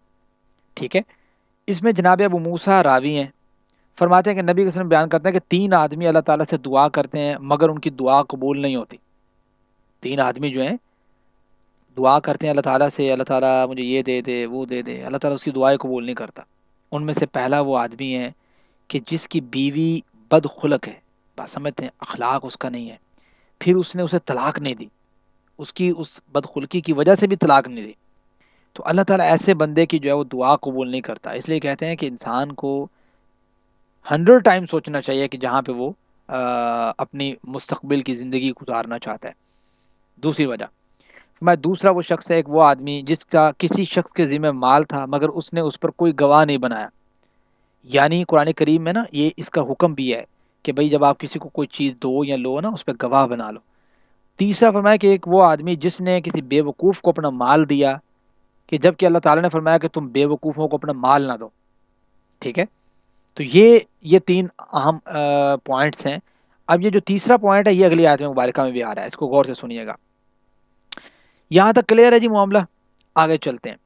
ٹھیک ہے. اس میں جناب ابو موسیٰ راوی ہیں، فرماتے ہیں کہ نبی صلی اللہ علیہ وسلم بیان کرتے ہیں کہ 3 آدمی اللہ تعالیٰ سے دعا کرتے ہیں مگر ان کی دعا قبول نہیں ہوتی. 3 آدمی جو ہیں دعا کرتے ہیں اللہ تعالیٰ سے، اللہ تعالیٰ مجھے یہ دے دے وہ دے دے، اللہ تعالیٰ اس کی دعائیں قبول نہیں کرتا. ان میں سے پہلا وہ آدمی ہے کہ جس کی بیوی بد خلق ہے. بات سمجھتے ہیں، اخلاق اس کا نہیں ہے، پھر اس نے اسے طلاق نہیں دی، اس کی اس بدخلقی کی وجہ سے بھی طلاق نہیں دی. تو اللہ تعالیٰ ایسے بندے کی جو ہے وہ دعا قبول نہیں کرتا. اس لیے کہتے ہیں کہ انسان کو 100 ٹائم سوچنا چاہیے کہ جہاں پہ وہ اپنی مستقبل کی زندگی گزارنا چاہتا ہے. دوسری وجہ میں دوسرا وہ شخص ہے، ایک وہ آدمی جس کا کسی شخص کے ذمہ مال تھا مگر اس نے اس پر کوئی گواہ نہیں بنایا. یعنی قرآن کریم میں نا یہ اس کا حکم بھی ہے کہ بھئی جب آپ کسی کو کوئی چیز دو یا لو نا اس پہ گواہ بنا لو. تیسرا فرمایا کہ ایک وہ آدمی جس نے کسی بے وقوف کو اپنا مال دیا، کہ جب کہ اللہ تعالیٰ نے فرمایا کہ تم بے وقوفوں کو اپنا مال نہ دو. ٹھیک ہے. تو یہ 3 اہم پوائنٹس ہیں. اب یہ جو تیسرا پوائنٹ ہے یہ اگلی آیت مبارکہ میں بھی آ رہا ہے، اس کو غور سے سنیے گا. یہاں تک کلیئر ہے جی معاملہ؟ آگے چلتے ہیں.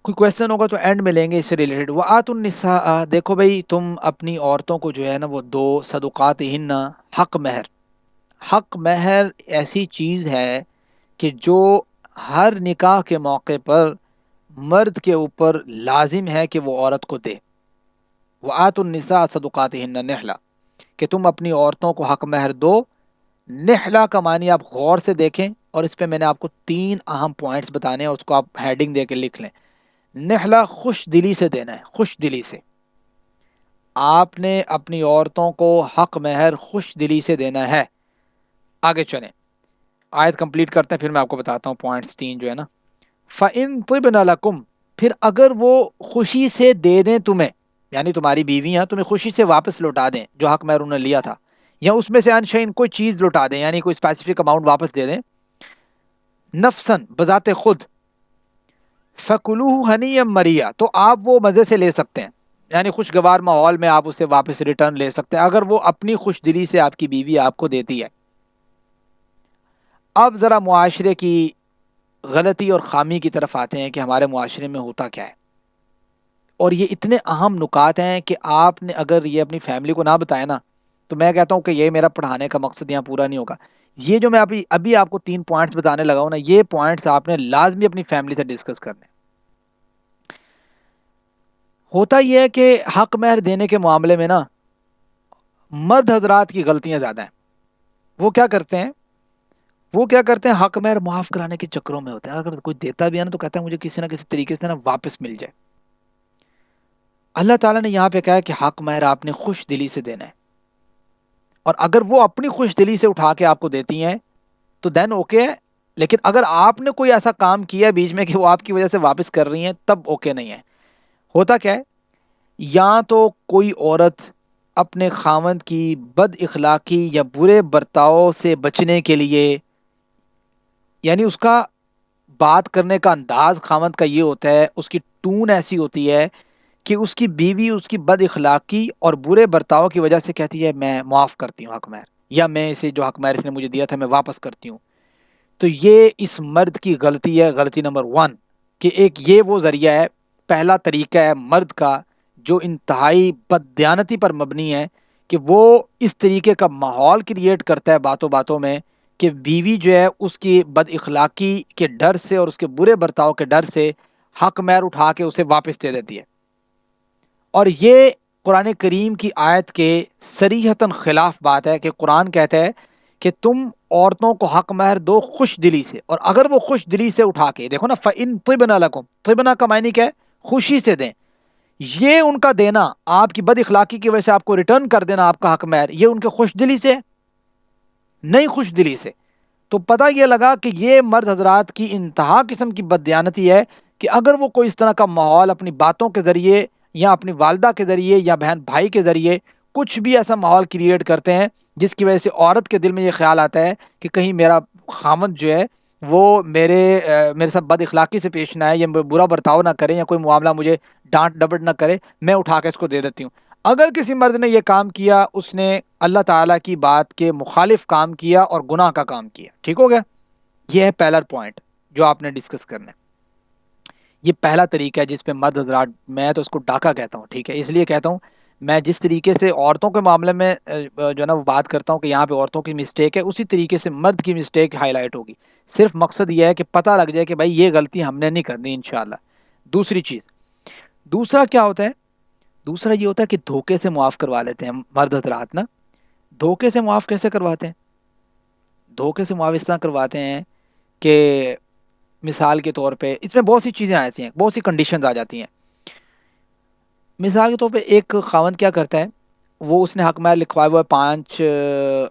کوئی کویسچن ہوگا تو اینڈ میں لیں گے اس سے ریلیٹڈ. وآت النساء، دیکھو بھئی تم اپنی عورتوں کو جو ہے نا وہ دو صدقاتہن، حق مہر. حق مہر ایسی چیز ہے کہ جو ہر نکاح کے موقع پر مرد کے اوپر لازم ہے کہ وہ عورت کو دے. وآتوا النساء صدقاتہن نحلا، کہ تم اپنی عورتوں کو حق مہر دو. نحلا کا معنی آپ غور سے دیکھیں اور اس پہ میں نے آپ کو 3 اہم پوائنٹس بتانے ہیں، اس کو آپ ہیڈنگ دے کے لکھ لیں. نحلا خوش دلی سے دینا ہے، خوش دلی سے. آپ نے اپنی عورتوں کو حق مہر خوش دلی سے دینا ہے. آگے چلیں، آیت کمپلیٹ کرتے ہیں پھر میں آپ کو بتاتا ہوں پوائنٹس 3 جو ہے نا. فَإِن طِبْنَ لَكُمْ، پھر اگر وہ خوشی سے دے دیں تمہیں، یعنی تمہاری بیویاں تمہیں خوشی سے واپس لوٹا دیں جو حق مہر انہوں نے لیا تھا، یا اس میں سے انشین کوئی چیز لوٹا دیں، یعنی کوئی اسپیسیفک اماؤنٹ واپس دے دیں، نفسن بذات خود، فَكُلُوهُ ہنیًا مَرِیًّا، تو آپ وہ مزے سے لے سکتے ہیں، یعنی خوشگوار ماحول میں آپ اسے واپس ریٹرن لے سکتے ہیں اگر وہ اپنی خوش دلی سے آپ کی بیوی آپ کو دیتی ہے. اب ذرا معاشرے کی غلطی اور خامی کی طرف آتے ہیں کہ ہمارے معاشرے میں ہوتا کیا ہے. اور یہ اتنے اہم نکات ہیں کہ آپ نے اگر یہ اپنی فیملی کو نہ بتائے نا تو میں کہتا ہوں کہ یہ میرا پڑھانے کا مقصد یہاں پورا نہیں ہوگا. یہ جو میں ابھی آپ کو 3 پوائنٹس بتانے لگا ہوں نا، یہ پوائنٹس آپ نے لازمی اپنی فیملی سے ڈسکس کرنے. ہوتا یہ ہے کہ حق مہر دینے کے معاملے میں نا مرد حضرات کی غلطیاں زیادہ ہیں. وہ کیا کرتے ہیں حق مہر معاف کرانے کے چکروں میں ہوتے ہیں. اگر کوئی دیتا بھی ہے نا تو کہتا ہے مجھے کسی نہ کسی طریقے سے نا واپس مل جائے. اللہ تعالیٰ نے یہاں پہ کہا ہے کہ حق مہر آپ نے خوش دلی سے دینا ہے، اور اگر وہ اپنی خوش دلی سے اٹھا کے آپ کو دیتی ہیں تو دین اوکے ہے. لیکن اگر آپ نے کوئی ایسا کام کیا بیچ میں کہ وہ آپ کی وجہ سے واپس کر رہی ہیں تب اوکے نہیں ہے. ہوتا کیا ہے، یا تو کوئی عورت اپنے خاوند کی بد اخلاقی یا برے برتاؤ سے بچنے کے لیے، یعنی اس کا بات کرنے کا انداز خاوند کا یہ ہوتا ہے، اس کی ٹون ایسی ہوتی ہے کہ اس کی بیوی اس کی بد اخلاقی اور برے برتاؤ کی وجہ سے کہتی ہے میں معاف کرتی ہوں حق مہر، یا میں اسے جو حق مہر اس نے مجھے دیا تھا میں واپس کرتی ہوں. تو یہ اس مرد کی غلطی ہے، غلطی نمبر 1، کہ ایک یہ وہ ذریعہ ہے، پہلا طریقہ ہے مرد کا جو انتہائی بددیانتی پر مبنی ہے، کہ وہ اس طریقے کا ماحول کریٹ کرتا ہے باتوں باتوں میں کہ بیوی جو ہے اس کی بد اخلاقی کے ڈر سے اور اس کے برے برتاؤ کے ڈر سے حق مہر اٹھا کے اسے واپس دے دیتی ہے. اور یہ قرآن کریم کی آیت کے صریحتاً خلاف بات ہے کہ قرآن کہتا ہے کہ تم عورتوں کو حق مہر دو خوش دلی سے، اور اگر وہ خوش دلی سے اٹھا کے دیکھو نا فَإِن طِبْنَ لَكُمْ، طِبْنَ کا معنی کیا ہے؟ خوشی سے دیں. یہ ان کا دینا آپ کی بد اخلاقی کی وجہ سے آپ کو ریٹرن کر دینا آپ کا حق مہر، یہ ان کے خوش دلی سے نہیں، خوش دلی سے. تو پتہ یہ لگا کہ یہ مرد حضرات کی انتہا قسم کی بددیانتی ہے کہ اگر وہ کوئی اس طرح کا ماحول اپنی باتوں کے ذریعے یا اپنی والدہ کے ذریعے یا بہن بھائی کے ذریعے کچھ بھی ایسا ماحول کریٹ کرتے ہیں جس کی وجہ سے عورت کے دل میں یہ خیال آتا ہے کہ کہیں میرا خامد جو ہے وہ میرے ساتھ بد اخلاقی سے پیش نہ آئے یا برا برتاؤ نہ کرے یا کوئی معاملہ مجھے ڈانٹ ڈپٹ نہ کرے، میں اٹھا کے اس کو دے دیتی ہوں. اگر کسی مرد نے یہ کام کیا، اس نے اللہ تعالیٰ کی بات کے مخالف کام کیا اور گناہ کا کام کیا. ٹھیک ہو گیا؟ یہ ہے پہلا پوائنٹ جو آپ نے ڈسکس کرنا ہے. یہ پہلا طریقہ ہے جس پہ مرد حضرات، میں تو اس کو ڈاکہ کہتا ہوں، ٹھیک ہے، اس لیے کہتا ہوں میں جس طریقے سے عورتوں کے معاملے میں جو ہے نا وہ بات کرتا ہوں کہ یہاں پہ عورتوں کی مسٹیک ہے، اسی طریقے سے مرد کی مسٹیک ہائی لائٹ ہوگی. صرف مقصد یہ ہے کہ پتہ لگ جائے کہ بھائی یہ غلطی ہم نے نہیں کرنی انشاءاللہ. دوسری چیز، دوسرا کیا ہوتا ہے؟ دوسرا یہ ہوتا ہے کہ دھوکے سے معاف کروا لیتے ہیں مرد حضرات نا. دھوکے سے معاف کیسے کرواتے ہیں؟ دھوکے سے معاف اس طرح کرواتے ہیں کہ مثال کے طور پہ اس میں بہت سی چیزیں آ جاتی ہیں، بہت سی کنڈیشنز آ جاتی ہیں. مثال کے طور پہ ایک خاوند کیا کرتا ہے، وہ اس نے حق مہر لکھوایا ہوا ہے 5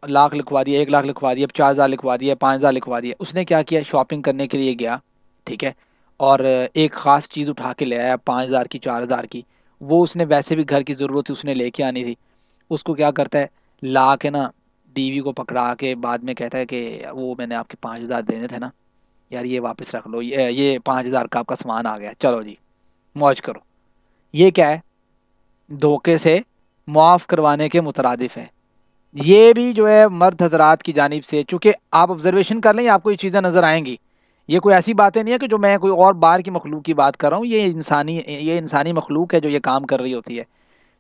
لاکھ لکھوا دیا، 1 لاکھ لکھوا دیا، 50,000 لکھوا دیا، 5,000 لکھوا دیا. اس نے کیا کیا، شاپنگ کرنے کے لیے گیا، ٹھیک ہے، اور ایک خاص چیز اٹھا کے لے آیا 5,000 کی، 4,000 کی. وہ اس نے ویسے بھی گھر کی ضرورت تھی، اس نے لے کے آنی تھی. اس کو کیا کرتا ہے، لا کے نا بیوی کو پکڑا کے بعد میں کہتا ہے کہ وہ میں نے آپ کے 5,000 دینے تھے نا یار، یہ واپس رکھ لو، یہ 5,000 کا آپ کا سامان آ گیا، چلو جی موج کرو. یہ کیا ہے؟ دھوکے سے معاف کروانے کے مترادف ہے. یہ بھی جو ہے مرد حضرات کی جانب سے، چونکہ آپ آبزرویشن کر لیں آپ کو یہ چیزیں نظر آئیں گی. یہ کوئی ایسی باتیں نہیں ہے کہ جو میں کوئی اور باہر کی مخلوق کی بات کر رہا ہوں، یہ انسانی مخلوق ہے جو یہ کام کر رہی ہوتی ہے.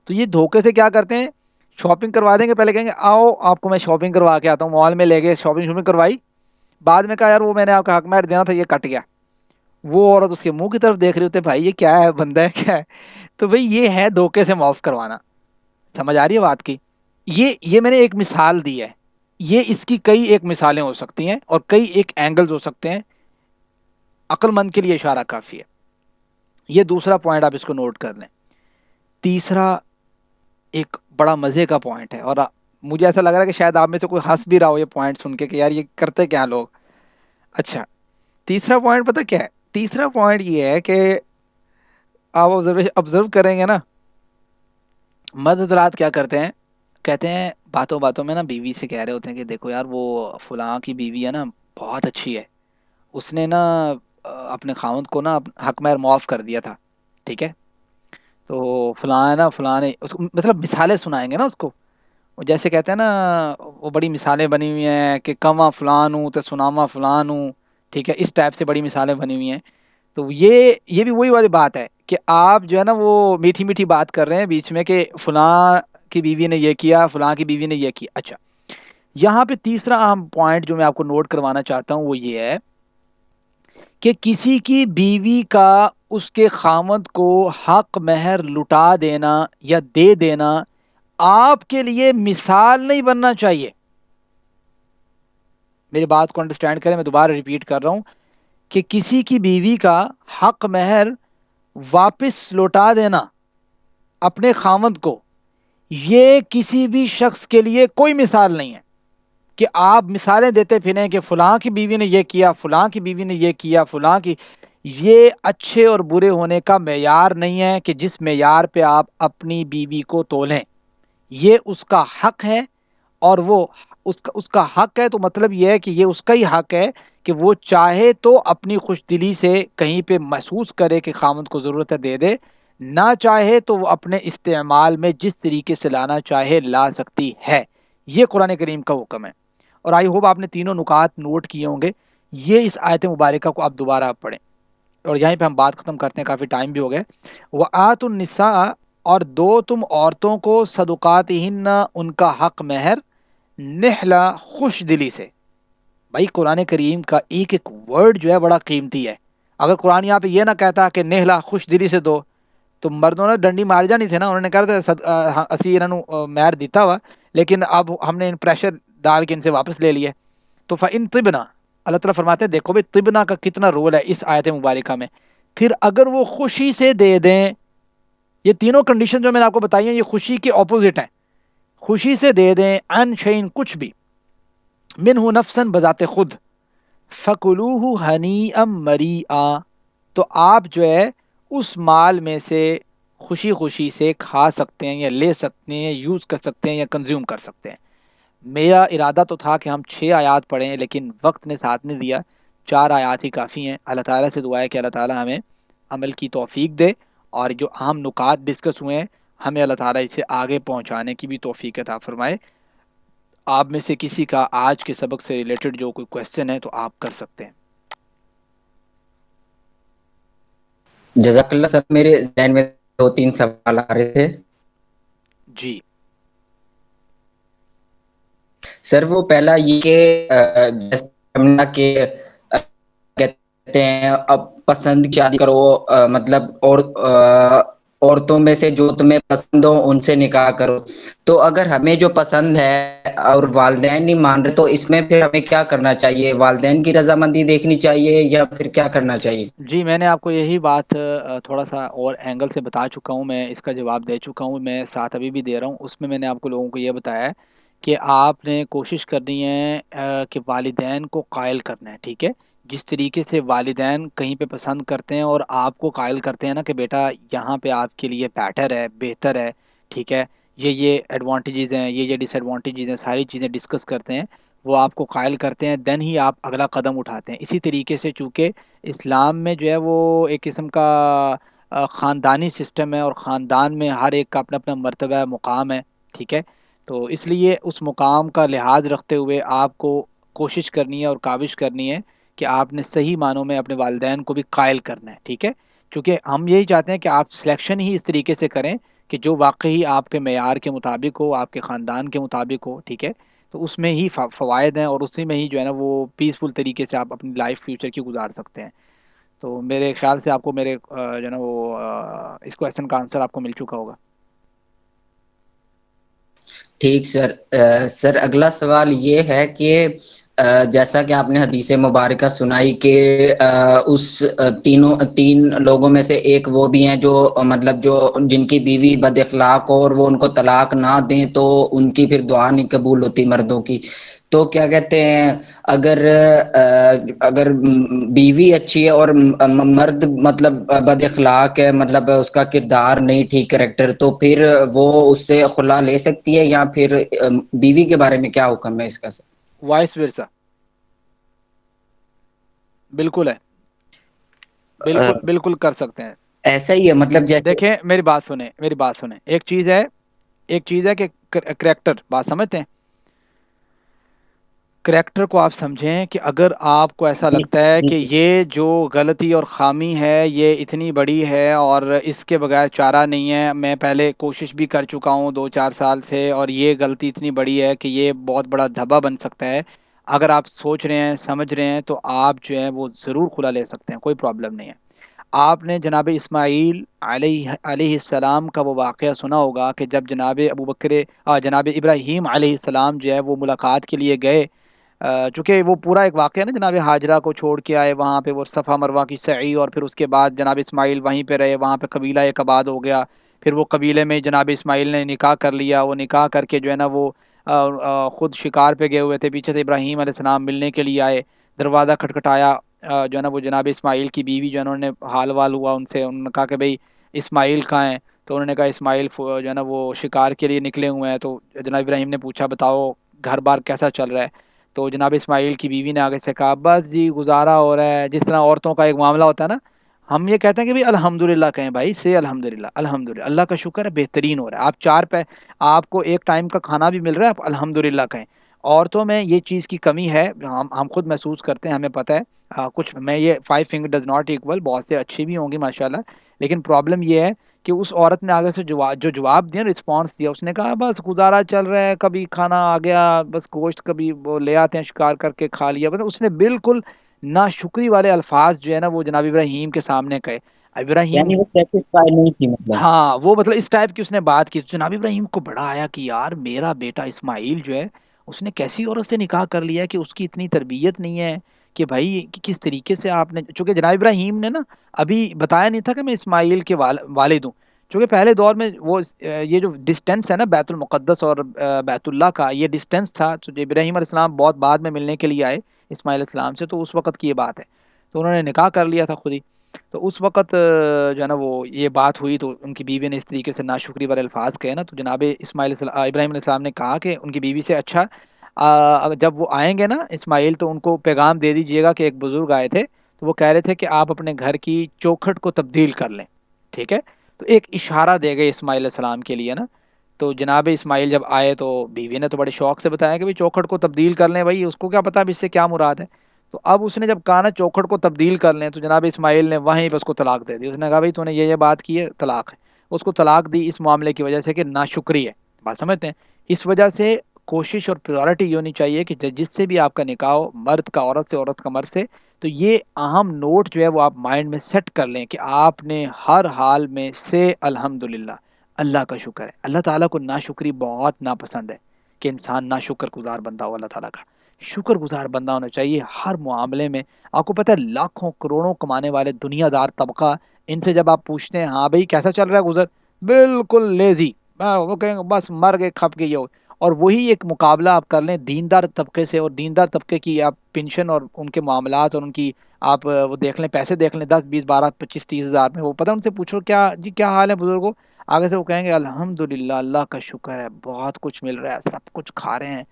تو یہ دھوکے سے کیا کرتے ہیں، شاپنگ کروا دیں گے، پہلے کہیں گے آؤ آپ کو میں شاپنگ کروا کے آتا ہوں، مال میں لے گئے شاپنگ کروائی، بعد میں کہا یار وہ میں نے آپ کا حق مہر دینا تھا یہ کٹ گیا. وہ عورت اس کے منہ کی طرف دیکھ رہی ہوتے بھائی یہ کیا ہے، بندہ ہے کیا ہے. تو بھائی یہ ہے دھوکے سے معاف کروانا. سمجھ آ رہی ہے بات کی؟ یہ میں نے ایک مثال دی ہے، یہ اس کی کئی ایک مثالیں ہو سکتی ہیں اور کئی ایک اینگلز ہو سکتے ہیں. عقل مند کے لیے اشارہ کافی ہے. یہ دوسرا پوائنٹ آپ اس کو نوٹ کر لیں. تیسرا ایک بڑا مزے کا پوائنٹ ہے، اور مجھے ایسا لگ رہا ہے کہ شاید آپ میں سے کوئی ہنس بھی رہا ہو یہ پوائنٹ سن کے کہ یار یہ کرتے کیا لوگ. اچھا، تیسرا پوائنٹ پتہ کیا ہے؟ تیسرا پوائنٹ یہ ہے کہ آپ آبزرو کریں گے نا، مرد حضرات کیا کرتے ہیں، کہتے ہیں باتوں باتوں میں نا بیوی سے کہہ رہے ہوتے ہیں کہ دیکھو یار وہ فلاں کی بیوی ہے نا بہت اچھی ہے، اس نے نا اپنے خاوند کو نا حق مہر معاف کر دیا تھا، ٹھیک ہے، تو فلاں ہے نا فلاں نے اس کو مطلب مثالیں سنائیں گے نا اس کو. وہ جیسے کہتے ہیں نا، وہ بڑی مثالیں بنی ہوئی ہیں کہ کما فلان ہوں تو سناما فلان ہوں، ٹھیک ہے، اس ٹائپ سے بڑی مثالیں بنی ہوئی ہیں. تو یہ بھی وہی والی بات ہے کہ آپ جو ہے نا وہ میٹھی میٹھی بات کر رہے ہیں بیچ میں کہ فلاں کی بیوی نے یہ کیا، فلاں کی بیوی نے یہ کیا. اچھا، یہاں پہ تیسرا اہم پوائنٹ جو میں آپ کو نوٹ کروانا چاہتا ہوں وہ یہ ہے کہ کسی کی بیوی کا اس کے خامند کو حق مہر لٹا دینا یا دے دینا آپ کے لیے مثال نہیں بننا چاہیے. میری بات کو انڈرسٹینڈ کریں، میں دوبارہ ریپیٹ کر رہا ہوں کہ کسی کی بیوی کا حق مہر واپس لوٹا دینا اپنے خامند کو، یہ کسی بھی شخص کے لیے کوئی مثال نہیں ہے کہ آپ مثالیں دیتے پھریں کہ فلاں کی بیوی نے یہ کیا، فلاں کی بیوی نے یہ کیا، فلاں کی. یہ اچھے اور برے ہونے کا معیار نہیں ہے کہ جس معیار پہ آپ اپنی بیوی کو تولیں. یہ اس کا حق ہے، اور وہ اس کا حق ہے تو مطلب یہ ہے کہ یہ اس کا ہی حق ہے کہ وہ چاہے تو اپنی خوش دلی سے کہیں پہ محسوس کرے کہ خامند کو ضرورت ہے دے دے، نہ چاہے تو وہ اپنے استعمال میں جس طریقے سے لانا چاہے لا سکتی ہے. یہ قرآن کریم کا حکم ہے. اور آئی ہوپ آپ نے تینوں نکات نوٹ کیے ہوں گے. یہ اس آیت مبارکہ کو آپ دوبارہ پڑھیں، اور یہیں پہ ہم بات ختم کرتے ہیں، کافی ٹائم بھی ہو گیا. وَآتُوا النِّسَاءَ، اور دو تم عورتوں کو صدقاتہن ان کا حق مہر، نحلا خوش دلی سے. بھائی قرآن کریم کا ایک ایک ورڈ جو ہے بڑا قیمتی ہے. اگر قرآن یہاں پہ یہ نہ کہتا کہ نحلا خوش دلی سے دو تو مردوں نے ڈنڈی مار جانی تھے نا. انہوں نے کہا تھا اسی انہوں مہر دیتا ہوا، لیکن اب ہم نے پریشر ڈال کے ان سے واپس لے لیے. تو فَإِن طِبْنَا، اللہ تعالیٰ فرماتے ہیں دیکھو بھائی طبنا کا کتنا رول ہے اس آیت مبارکہ میں. پھر اگر وہ خوشی سے دے دیں، یہ تینوں کنڈیشن جو میں نے آپ کو بتائی ہیں یہ خوشی کے اپوزٹ ہیں. خوشی سے دے دیں ان شیئن کچھ بھی، منہ نفسن بذات خود، فکلوہ ہنیئا مریئا، تو آپ جو ہے اس مال میں سے خوشی خوشی سے کھا سکتے ہیں یا لے سکتے ہیں، یوز کر سکتے ہیں یا کنزیوم کر سکتے ہیں. میرا ارادہ تو تھا کہ ہم 6 آیات پڑھیں، لیکن وقت نے ساتھ نہیں دیا. 4 آیات ہی کافی ہیں. اللہ تعالیٰ سے دعا ہے کہ اللہ تعالیٰ ہمیں عمل کی توفیق دے، اور جو اہم نکات ڈسکس ہوئے ہیں ہمیں اللہ تعالیٰ اسے آگے پہنچانے کی بھی توفیق عطا فرمائے. آپ میں سے کسی کا آج کے سبق سے ریلیٹڈ جو کوئی کویسچن ہے تو آپ کر سکتے ہیں. جزاک اللہ سر. میرے ذہن میں 2-3 سوال آ رہے تھے. جی سر وہ پہلا یہ کہ کہ کہتے ہیں اب پسند کیا کرو، مطلب اور عورتوں میں سے جو تمہیں پسند ہو ان سے نکاح کرو. تو اگر ہمیں جو پسند ہے اور والدین نہیں مان رہے تو اس میں پھر ہمیں کیا کرنا چاہیے؟ والدین کی رضامندی دیکھنی چاہیے یا پھر کیا کرنا چاہیے؟ جی، میں نے آپ کو یہی بات تھوڑا سا اور اینگل سے بتا چکا ہوں. میں اس کا جواب دے چکا ہوں، میں ساتھ ابھی بھی دے رہا ہوں. اس میں نے آپ کو لوگوں کو یہ بتایا ہے کہ آپ نے کوشش کرنی ہے کہ والدین کو قائل کرنا ہے. ٹھیک ہے، جس طریقے سے والدین کہیں پہ پسند کرتے ہیں اور آپ کو قائل کرتے ہیں نا کہ بیٹا یہاں پہ آپ کے لیے بیٹر ہے، بہتر ہے، ٹھیک ہے، یہ ایڈوانٹیجز ہیں، یہ ڈس ایڈوانٹیجز ہیں، ساری چیزیں ڈسکس کرتے ہیں، وہ آپ کو قائل کرتے ہیں، دین ہی آپ اگلا قدم اٹھاتے ہیں. اسی طریقے سے چونکہ اسلام میں جو ہے وہ ایک قسم کا خاندانی سسٹم ہے، اور خاندان میں ہر ایک کا اپنا اپنا مرتبہ مقام ہے. ٹھیک ہے، تو اس لیے اس مقام کا لحاظ رکھتے ہوئے آپ کو کوشش کرنی ہے اور کاوش کرنی ہے کہ آپ نے صحیح معنوں میں اپنے والدین کو بھی قائل کرنا ہے. ٹھیک ہے، چونکہ ہم یہی چاہتے ہیں کہ آپ سلیکشن ہی اس طریقے سے کریں کہ جو واقعی آپ کے معیار کے مطابق ہو، آپ کے خاندان کے مطابق ہو. ٹھیک ہے، تو اس میں ہی فوائد ہیں، اور اسی میں ہی جو ہے نا وہ پیسفل طریقے سے آپ اپنی لائف فیوچر کی گزار سکتے ہیں. تو میرے خیال سے آپ کو میرے جو ہے نا وہ اس کویشچن کا آنسر آپ کو مل چکا ہوگا. ٹھیک سر. سر اگلا سوال یہ ہے کہ جیسا کہ آپ نے حدیث مبارکہ سنائی کہ اس تین لوگوں میں سے ایک وہ بھی ہیں جو مطلب جو جن کی بیوی بد اخلاق ہو اور وہ ان کو طلاق نہ دیں تو ان کی پھر دعا نہیں قبول ہوتی مردوں کی. تو کیا کہتے ہیں اگر بیوی اچھی ہے اور مرد مطلب بد اخلاق ہے، مطلب اس کا کردار نہیں ٹھیک، کریکٹر، تو پھر وہ اس سے خلا لے سکتی ہے یا پھر بیوی کے بارے میں کیا حکم ہے اس کا؟ وائس ورسا بالکل ہے، بالکل بالکل کر سکتے ہیں. ایسا ہی ہے مطلب جیسے دیکھیں میری بات سنیں. ایک چیز ہے کہ کریکٹر، بات سمجھتے ہیں. کریکٹر کو آپ سمجھیں کہ اگر آپ کو ایسا جی لگتا ہے جی کہ یہ جو غلطی اور خامی ہے یہ اتنی بڑی ہے اور اس کے بغیر چارہ نہیں ہے، میں پہلے کوشش بھی کر چکا ہوں 2 4 سال سے، اور یہ غلطی اتنی بڑی ہے کہ یہ بہت بڑا دھبا بن سکتا ہے، اگر آپ سوچ رہے ہیں سمجھ رہے ہیں تو آپ جو ہے وہ ضرور کھلا لے سکتے ہیں، کوئی پرابلم نہیں ہے۔ آپ نے جناب اسماعیل علیہ السلام کا وہ واقعہ سنا ہوگا کہ جب جناب جناب ابراہیم علیہ السلام جو ہے وہ ملاقات کے لیے گئے، چونکہ وہ پورا ایک واقعہ نا، جناب ہاجرہ کو چھوڑ کے آئے وہاں پہ، وہ صفا مروہ کی سعی، اور پھر اس کے بعد جناب اسماعیل وہیں پہ رہے، وہاں پہ قبیلہ ایک آباد ہو گیا، پھر وہ قبیلے میں جناب اسماعیل نے نکاح کر لیا، وہ نکاح کر کے جو ہے نا وہ خود شکار پہ گئے ہوئے تھے، پیچھے سے ابراہیم علیہ السلام ملنے کے لیے آئے، دروازہ کھٹکھٹایا، جو ہے نا وہ جناب اسماعیل کی بیوی جو ہے نا، انہوں نے حال وال ہوا ان سے، انہوں نے کہا کہ بھئی اسماعیل کہاں ہیں؟ تو انہوں نے کہا اسماعیل جو ہے نا وہ شکار کے لیے نکلے ہوئے ہیں۔ تو جناب ابراہیم نے پوچھا بتاؤ گھر بار کیسا چل رہا ہے؟ تو جناب اسماعیل کی بیوی نے آگے سے کہا بس جی گزارا ہو رہا ہے، جس طرح عورتوں کا ایک معاملہ ہوتا ہے نا، ہم یہ کہتے ہیں کہ بھائی الحمدللہ کہیں، بھائی سے الحمدللہ، الحمدللہ اللہ کا شکر ہے بہترین ہو رہا ہے، آپ آپ کو ایک ٹائم کا کھانا بھی مل رہا ہے، آپ الحمدللہ کہیں۔ عورتوں میں یہ چیز کی کمی ہے، ہم خود محسوس کرتے ہیں، ہمیں پتہ ہے، کچھ میں یہ 5 فنگر ڈز ناٹ ایکول، بہت سے اچھی بھی ہوں گی ماشاءاللہ، لیکن پرابلم یہ ہے کہ اس عورت نے آگے سے جو جواب دیا، رسپانس دیا، اس نے کہا بس گزارا چل رہا ہے، کبھی کھانا آ گیا، بس گوشت کبھی وہ لے آتے ہیں شکار کر کے کھا لیا، مطلب اس نے بالکل ناشکری والے الفاظ جو ہے نا وہ جناب ابراہیم کے سامنے کہے۔ ابراہیم، یعنی وہ سیٹسفائی نہیں تھی مطلب. ہاں وہ مطلب اس ٹائپ کی اس نے بات کی، جناب ابراہیم کو بڑا آیا کہ یار میرا بیٹا اسماعیل جو ہے اس نے کیسی عورت سے نکاح کر لیا کہ اس کی اتنی تربیت نہیں ہے، کہ بھائی کہ کس طریقے سے آپ نے، چونکہ جناب ابراہیم نے نا ابھی بتایا نہیں تھا کہ میں اسماعیل کے والد ہوں، چونکہ پہلے دور میں وہ یہ جو ڈسٹینس ہے نا بیت المقدس اور بیت اللہ کا، یہ ڈسٹینس تھا، تو ابراہیم علیہ السلام بہت بعد میں ملنے کے لیے آئے اسماعیل علیہ السلام سے، تو اس وقت کی یہ بات ہے، تو انہوں نے نکاح کر لیا تھا خود ہی، تو اس وقت جو ہے نا وہ یہ بات ہوئی، تو ان کی بیوی نے اس طریقے سے ناشکری والے الفاظ کہے نا، تو جناب ابراہیم علیہ السلام نے کہا کہ ان کی بیوی سے اچھا جب وہ آئیں گے نا اسماعیل تو ان کو پیغام دے دیجئے گا کہ ایک بزرگ آئے تھے، تو وہ کہہ رہے تھے کہ آپ اپنے گھر کی چوکھٹ کو تبدیل کر لیں، ٹھیک ہے؟ تو ایک اشارہ دے گئے اسماعیل علیہ السلام کے لیے نا، تو جناب اسماعیل جب آئے تو بیوی نے تو بڑے شوق سے بتایا کہ بھئی چوکھٹ کو تبدیل کر لیں، بھائی اس کو کیا پتا اب اس سے کیا مراد ہے، تو اب اس نے جب کہا نا چوکھٹ کو تبدیل کر لیں، تو جناب اسماعیل نے وہیں پہ اس کو طلاق دے دی، اس نے کہا بھائی تو نے یہ بات کی ہے، طلاق ہے، اس کو طلاق دی اس معاملے کی وجہ سے کہ ناشکری ہے، بات سمجھتے ہیں؟ اس وجہ سے کوشش اور پریورٹی یہ ہونی چاہیے کہ جس سے بھی آپ کا نکاح ہو، مرد کا عورت سے، عورت کا مرد سے، تو یہ اہم نوٹ جو ہے وہ آپ مائنڈ میں سیٹ کر لیں کہ آپ نے ہر حال میں سے الحمدللہ، اللہ کا شکر ہے، اللہ تعالیٰ کو ناشکری بہت ناپسند ہے کہ انسان ناشکر گزار بندہ ہو، اللہ تعالیٰ کا شکر گزار بندہ ہونا چاہیے ہر معاملے میں۔ آپ کو پتہ ہے لاکھوں کروڑوں کمانے والے دنیا دار طبقہ، ان سے جب آپ پوچھتے ہیں ہاں بھائی کیسا چل رہا ہے گزر، بالکل لیزی، وہ کہیں گے بس مر گئے کھپ گئی ہو، اور وہی ایک مقابلہ آپ کر لیں دیندار طبقے سے، اور دیندار طبقے کی آپ پینشن اور ان کے معاملات اور ان کی آپ وہ دیکھ لیں، پیسے دیکھ لیں، 10 20 12 25 30 ہزار میں، وہ پتہ ان سے پوچھو کیا جی کیا حال ہے بزرگوں، آگے سے وہ کہیں گے الحمدللہ اللہ کا شکر ہے بہت کچھ مل رہا ہے، سب کچھ کھا رہے ہیں،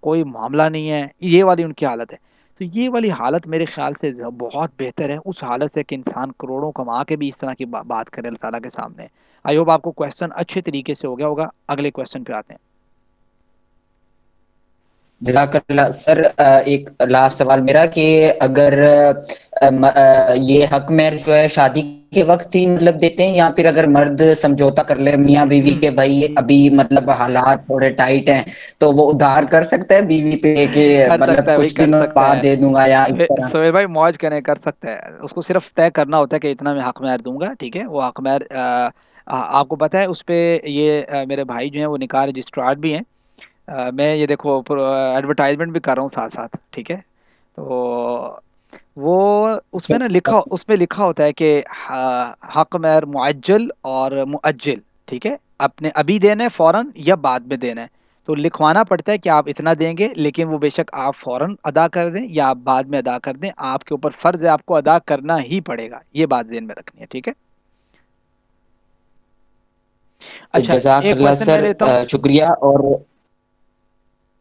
کوئی معاملہ نہیں ہے، یہ والی ان کی حالت ہے۔ تو یہ والی حالت میرے خیال سے بہت بہتر ہے اس حالت سے کہ انسان کروڑوں کما کے بھی اس طرح کی بات کرے اللہ تعالیٰ کے سامنے۔ آئی ہوپ آپ کو کویشچن اچھے طریقے سے ہو گیا ہوگا، اگلے کویشچن پہ آتے ہیں۔ جزاک اللہ سر. ایک لاسٹ سوال میرا کہ اگر یہ حق مہر جو ہے شادی کے وقت ہی مطلب دیتے ہیں، یا پھر اگر مرد سمجھوتا کر لے میاں بیوی کے بھائی ابھی مطلب حالات تھوڑے ٹائٹ ہیں تو وہ ادھار کر سکتا ہے بیوی پہ کہ کر سکتا مطلب ہے بھائی، کچھ کر دنوں سکتا بعد ہے، دے دوں گا یا اس طرح؟ سہیل بھائی موج کرنے کر سکتا ہے، اس کو صرف طے کرنا ہوتا ہے کہ اتنا میں حق مہر دوں گا، ٹھیک ہے؟ وہ حق مہر آپ کو پتہ ہے اس پہ یہ میرے بھائی جو ہیں وہ نکاح رجسٹرار بھی ہیں، میں یہ دیکھو ایڈورٹائزمنٹ بھی کر رہا ہوں ساتھ ساتھ، ٹھیک ہے؟ تو وہ اس میں نا اس میں لکھا ہوتا ہے کہ حق مہر معجل اور مؤجل، ٹھیک ہے؟ اپنے ابھی دینا ہے فوراً یا بعد میں دینا ہے، تو لکھوانا پڑتا ہے کہ آپ اتنا دیں گے، لیکن وہ بے شک آپ فوراً ادا کر دیں یا آپ بعد میں ادا کر دیں، آپ کے اوپر فرض ہے، آپ کو ادا کرنا ہی پڑے گا، یہ بات ذہن میں رکھنی ہے، ٹھیک ہے؟ اچھا جزاک ایک اللہ کوشچن میں سر. لیتا ہوں، شکریہ. اور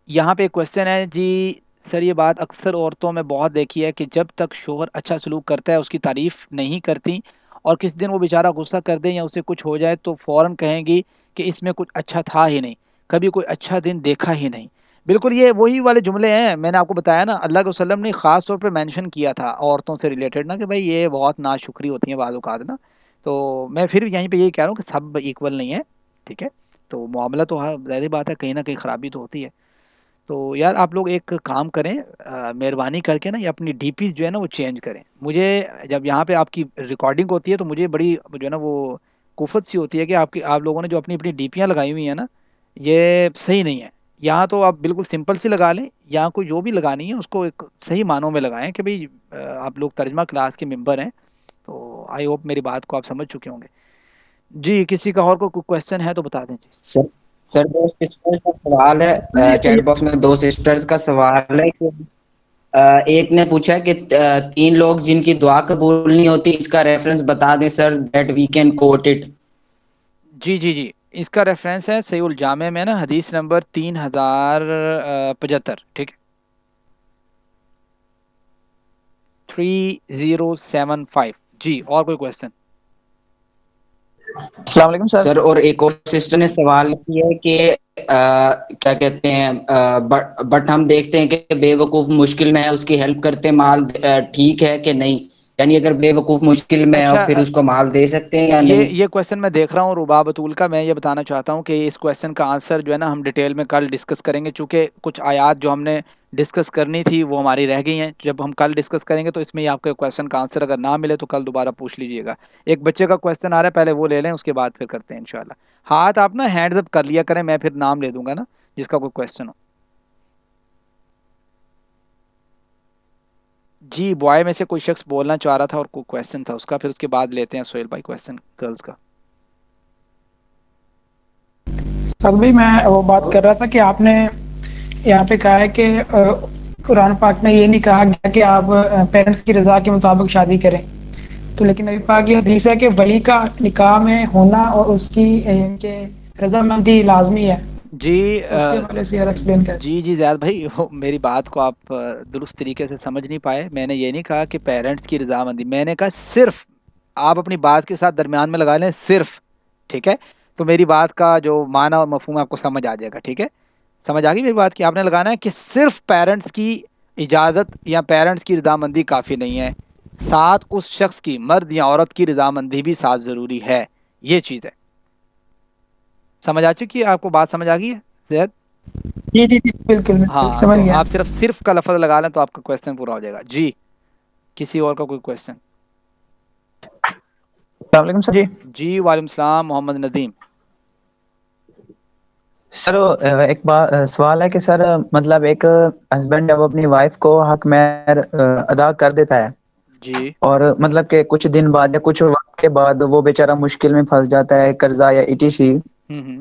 یہاں پہ ایک کوشچن ہے جی سر، یہ بات اکثر عورتوں میں بہت دیکھی ہے کہ جب تک شوہر اچھا سلوک کرتا ہے اس کی تعریف نہیں کرتی، اور کس دن وہ بیچارہ غصہ کر دے یا اسے کچھ ہو جائے تو فوراً کہیں گی کہ اس میں کچھ اچھا تھا ہی نہیں، کبھی کوئی اچھا دن دیکھا ہی نہیں، بالکل یہ وہی والے جملے ہیں، میں نے آپ کو بتایا نا، اللہ کے وسلم نے خاص طور پہ مینشن کیا تھا عورتوں سے ریلیٹڈ نا، کہ بھائی یہ بہت ناشکری ہوتی ہیں بعض اوقات نا. تو میں پھر یہیں پہ یہی کہہ رہا ہوں کہ سب ایکول نہیں ہے، ٹھیک ہے. تو معاملہ تو ہر ظاہر بات ہے کہیں نہ کہیں خرابی تو ہوتی ہے. تو یار آپ لوگ ایک کام کریں، مہربانی کر کے نا یہ اپنی ڈی پی جو ہے نا وہ چینج کریں. مجھے جب یہاں پہ آپ کی ریکارڈنگ ہوتی ہے تو مجھے بڑی جو ہے نا وہ کوفت سی ہوتی ہے کہ آپ لوگوں نے جو اپنی اپنی ڈی پیاں لگائی ہوئی ہیں نا، یہ صحیح نہیں ہے. یہاں تو آپ بالکل سمپل سی لگا لیں، یہاں کوئی جو بھی لگانی ہے اس کو ایک صحیح معنوں میں لگائیں کہ بھئی آپ لوگ ترجمہ کلاس کے ممبر ہیں. تو آئی ہوپ میری بات کو آپ سمجھ چکے ہوں گے. جی کسی کا اور کوئی کویشچن ہے تو بتا دیں جی. سر سر دو سسٹرز کا سوال ہے چیٹ باکس میں، دو سسٹرز کا سوال ہے کہ ایک نے پوچھا کہ 3 لوگ جن کی دعا قبول نہیں ہوتی، اس کا ریفرنس بتا دیں sir that we can quote it. جی جی جی اس کا ریفرنس ہے صحیح الجامع میں نا، حدیث نمبر 3075، ٹھیک ہے، 3075. جی اور کوئی کویشچن؟ السلام علیکم سر. سر اور ایک اور سسٹر نے سوال کیا ہے کہ کیا کہتے ہیں بٹ ہم دیکھتے ہیں کہ بے وقوف مشکل میں ہے، اس کی ہیلپ کرتے مال ٹھیک ہے کہ نہیں؟ یعنی اگر بے وقوف مشکل میں ہے اور اچھا پھر اس کو مال دے سکتے ہیں یا نہیں؟ یہ کویشچن میں دیکھ رہا ہوں رباب بطول کا. میں یہ بتانا چاہتا ہوں کہ اس کویشچن کا آنسر جو ہے نا ہم ڈیٹیل میں کل ڈسکس کریں گے، چونکہ کچھ آیات جو ہم نے ڈسکس کرنی تھی وہ ہماری رہ گئی ہیں. جب ہم کل ڈسکس کریں گے تو اس میں آپ کے کویشچن کا آنسر اگر نہ ملے تو کل دوبارہ پوچھ لیجیے گا. ایک بچے کا کویشچن آ رہا ہے، پہلے وہ لے لیں، اس کے بعد پھر کرتے ہیں انشاءاللہ. ہاتھ آپ نا ہینڈز اپ کر لیا کریں، میں پھر نام لے دوں گا نا جس کا کوئی کویشچن ہو. جی بوائے میں سے کوئی شخص بولنا چاہ رہا تھا اور کوئی کویشچن تھا اس کا، پھر اس کے بعد لیتے ہیں سہیل بھائی کویشچن گرلز کا. سر بھائی میں وہ بات کر رہا تھا کہ آپ نے یہاں پہ کہا ہے کہ قرآن پاک میں یہ نہیں کہا گیا کہ آپ پیرنٹس کی رضا کے مطابق شادی کریں. تو لیکن نبی پاک یہ حدیث ہے کہ ولی کا نکاح میں ہونا اور اس کی رضامندی لازمی ہے. جی اس کے حوالے سے یار ایکسپلین کریں. جی زیاد بھائی میری بات کو آپ درست طریقے سے سمجھ نہیں پائے. میں نے یہ نہیں کہا کہ پیرنٹس کی رضامندی، میں نے کہا صرف، آپ اپنی بات کے ساتھ درمیان میں لگا لیں صرف، ٹھیک ہے. تو میری بات کا جو معنی اور مفہوم آپ کو سمجھ آ جائے گا، ٹھیک ہے. سمجھ آ گئی میری بات کی؟ آپ نے لگانا ہے کہ صرف پیرنٹس کی اجازت یا پیرنٹس کی رضامندی کافی نہیں ہے، ساتھ اس شخص کی، مرد یا عورت کی رضامندی بھی ساتھ ضروری ہے. یہ چیز ہے. سمجھ آ چکی ہے آپ کو؟ بات سمجھ آ گئی ہے زید؟ جی جی جی بالکل ہاں سمجھ تو گیا. آپ صرف کا لفظ لگا لیں تو آپ کا کویشچن پورا ہو جائے گا. جی کسی اور کا کوئی کویشچن؟ السلام علیکم سر. جی جی وعلیکم السلام محمد ندیم. سر ایک بات سوال ہے کہ سر مطلب ایک ہسبینڈ جب اپنی وائف کو حق مہر ادا کر دیتا ہے جی اور مطلب کہ کچھ دن بعد یا کچھ وقت کے بعد وہ بیچارہ مشکل میں پھنس جاتا ہے، قرضہ یا ایٹی، ہوں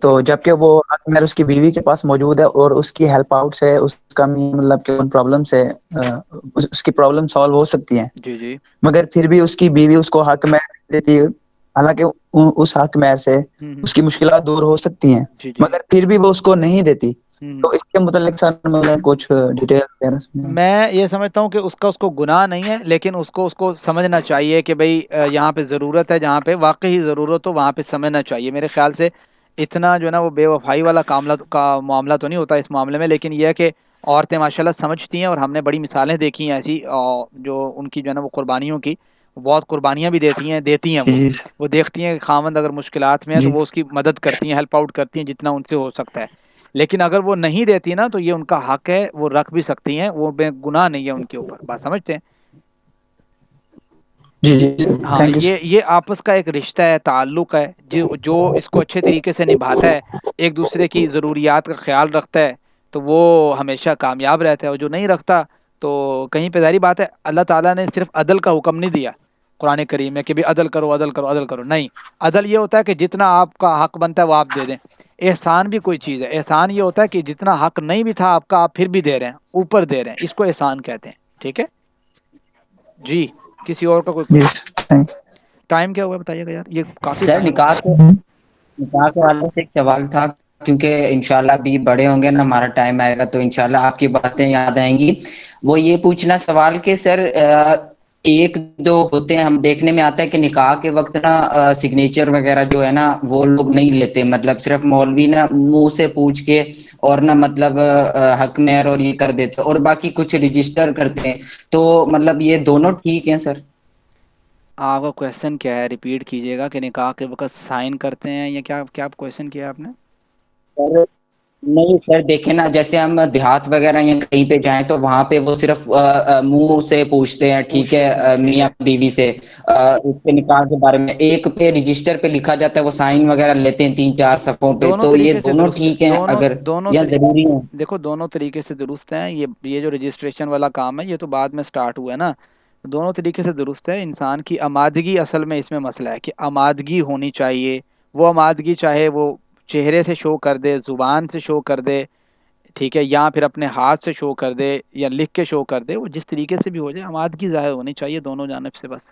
تو جبکہ وہ حق مہر اس کی بیوی کے پاس موجود ہے اور اس کی ہیلپ آؤٹ سے اس کا مطلب کہ ان پرابلم سے اس کی پرابلم سالو ہو سکتی ہیں، جی جی مگر پھر بھی اس کی بیوی اس کو حق مہر دیتی ہے، حالانکہ اس حق مہر سے ہوں اس کی مشکلات دور ہو سکتی ہیں، جی جی مگر پھر بھی وہ اس کو نہیں دیتی. ہوں تو اس کے متعلق سر مطلب کچھ ڈیٹیل. میں یہ سمجھتا ہوں کہ اس کو گناہ نہیں ہے، لیکن اس کو سمجھنا چاہیے کہ بھئی یہاں پہ ضرورت ہے، جہاں پہ واقعی ضرورت ہو وہاں پہ سمجھنا چاہیے. میرے خیال سے اتنا جو ہے نا وہ بے وفائی والا معاملہ تو نہیں ہوتا اس معاملے میں، لیکن یہ ہے کہ عورتیں ماشاءاللہ سمجھتی ہیں، اور ہم نے بڑی مثالیں دیکھی ہیں ایسی جو ان کی جو ہے نا وہ قربانیوں کی، بہت قربانیاں بھی دیتی ہیں جی جی وہ دیکھتی ہیں کہ خامند اگر مشکلات میں ہے تو جی وہ اس کی مدد کرتی ہیں، ہیلپ آؤٹ کرتی ہیں جتنا ان سے ہو سکتا ہے. لیکن اگر وہ نہیں دیتی نا تو یہ ان کا حق ہے، وہ رکھ بھی سکتی ہیں، وہ بے گناہ نہیں ہے ان کے اوپر. بات سمجھتے ہیں؟ جی جی ہاں تھینک یو سر. یہ آپس کا ایک رشتہ ہے، تعلق ہے، جو اس کو اچھے طریقے سے نبھاتا ہے، ایک دوسرے کی ضروریات کا خیال رکھتا ہے، تو وہ ہمیشہ کامیاب رہتا ہے. اور جو نہیں رکھتا تو کہیں پہ ظاہری بات ہے اللہ تعالیٰ نے صرف عدل کا حکم نہیں دیا قرآن کریم میں کہ بھی عدل کرو عدل کرو عدل کرو. نہیں، عدل یہ ہوتا ہے کہ جتنا آپ کا حق بنتا ہے وہ آپ دے دیں. احسان بھی کوئی چیز ہے. احسان یہ ہوتا ہے کہ جتنا حق نہیں بھی تھا آپ کا آپ پھر بھی دے رہے ہیں، اوپر دے رہے ہیں، اس کو احسان کہتے ہیں. ٹھیک ہے جی. کسی اور کا کوئی جی کوشچن؟ تھینک. ٹائم کیا ہوا بتائیے گا یار، یہ کافی سر ٹائم ہو گیا. نکاح کے حوالے سے ایک سوال تھا، کیونکہ انشاءاللہ ابھی بڑے ہوں گے نا، ہمارا ٹائم آئے گا تو انشاءاللہ آپ کی باتیں یاد آئیں گی. وہ یہ پوچھنا سوال کہ سر ایک دو ہوتے ہیں، ہم دیکھنے میں آتا ہے کہ نکاح کے وقت نا سگنیچر وغیرہ جو ہے نا وہ لوگ نہیں لیتے، مطلب صرف مولوی نا منہ سے پوچھ کے اور نا مطلب حق مہر اور یہ کر دیتے، اور باقی کچھ رجسٹر کرتے ہیں. تو مطلب یہ دونوں ٹھیک ہیں سر؟ آپ کا کویشچن کیا ہے؟ ریپیٹ کیجیے گا. کہ نکاح کے وقت سائن کرتے ہیں یا کیا کیا کویشچن کیا آپ نے؟ سر نہیں سر، دیکھیں نا، جیسے ہم دیہات وغیرہ یا کہیں پہ جائیں تو وہاں پہ وہ صرف منہ سے پوچھتے ہیں، ٹھیک پوچھتے ہیں، ہے، ٹھیک میاں ہے. بیوی سے اس کے نکاح کے بارے میں. ایک پہ رجسٹر پہ لکھا جاتا ہے، وہ سائن وغیرہ لیتے ہیں 3-4 صفحوں پہ. دونوں تو یہ طریقے سے دونوں درست ہے. ٹھیک ہیں اگر یا ضروری ہیں؟ دیکھو دونوں طریقے سے درست ہیں. یہ جو رجسٹریشن والا کام ہے یہ تو بعد میں سٹارٹ ہوا ہے نا. دونوں طریقے سے درست ہے. انسان کی آمادگی اصل میں اس میں مسئلہ ہے کہ آمادگی ہونی چاہیے. وہ آمادگی چاہے وہ چہرے سے شو کر دے، زبان سے شو کر دے، ٹھیک ہے، یا پھر اپنے ہاتھ سے شو کر دے یا لکھ کے شو کر دے، وہ جس طریقے سے بھی ہو جائے آمادگی ظاہر ہونی چاہیے دونوں جانب سے. بس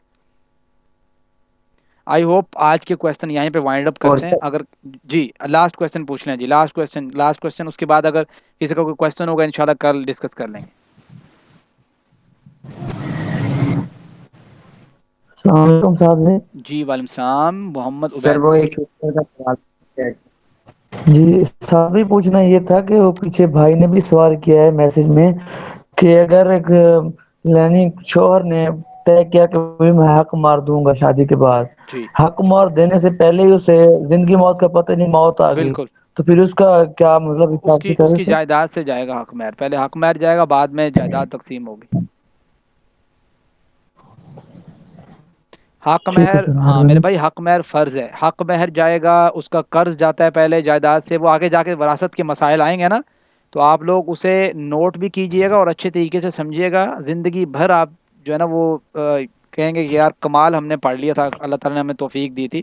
آئی ہوپ آج کے کویشچن یہیں پہ وائنڈ اپ اور کرتے ہیں. اگر جی لاسٹ کویشچن پوچھ لیں. جی لاسٹ کویشچن اس کے بعد اگر کسی کا کوئی کویشچن ہوگا انشاءاللہ کل ڈسکس کر لیں گے. السلام علیکم صاحب نے. جی وعلیکم السلام. محمد سر عبید. وہ ایک سسٹر کا سوال ہے. جی صاحب ہی پوچھنا یہ تھا کہ وہ پیچھے بھائی نے بھی سوال کیا ہے میسج میں کہ اگر ایک یعنی شوہر نے طے کیا کہ میں حق مار دوں گا شادی کے بعد، جی حق مار دینے سے پہلے ہی اسے زندگی موت کا پتہ نہیں، موت آ گئی، بالکل. تو پھر اس کا کیا مطلب حساب سے اس کرے کی سر؟ جائیداد سے جائے گا حق مہر. پہلے حق مہر جائے گا، بعد میں جائیداد تقسیم ہوگی. حق ٹھیک ہے مہر، سر، ہاں میرے مہربانی. بھائی، حق مہر فرض ہے. حق مہر جائے گا، اس کا قرض جاتا ہے پہلے جائیداد سے. وہ آگے جا کے وراثت کے مسائل آئیں گے نا، تو آپ لوگ اسے نوٹ بھی کیجئے گا اور اچھے طریقے سے سمجھیے گا. زندگی بھر آپ جو ہے نا وہ کہیں گے کہ یار کمال ہم نے پڑھ لیا تھا، اللہ تعالیٰ نے ہمیں توفیق دی تھی.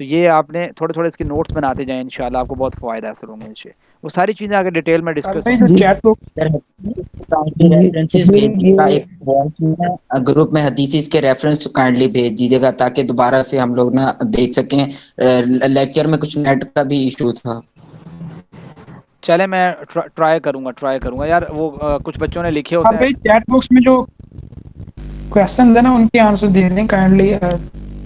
تو یہ آپ نے تھوڑے تھوڑے اس کے نوٹس بناتے جائیں، انشاءاللہ آپ کو بہت فائدہ حاصل ہوں گے. وہ ساری چیزیں آگے ڈیٹیل میں سر ڈسکس بھائی ہوں جو گی. جی چیٹ باکس سر جی ریفرنسز جی بھیجیے گا، یہ ایک وائس میں گروپ میں حدیث کے ریفرنس کائنڈلی بھیج دیجیے گا تاکہ دوبارہ سے ہم لوگ نا دیکھ سکیں. لیکچر میں کچھ نیٹ کا بھی ایشو تھا. چلے میں ٹرائی کروں گا یار. وہ کچھ بچوں نے لکھے آپ ہوتے ہیں. بھائی چیٹ باکس میں جو کویشچن ہے نا ان کے آنسر دے دیں کائنڈلی.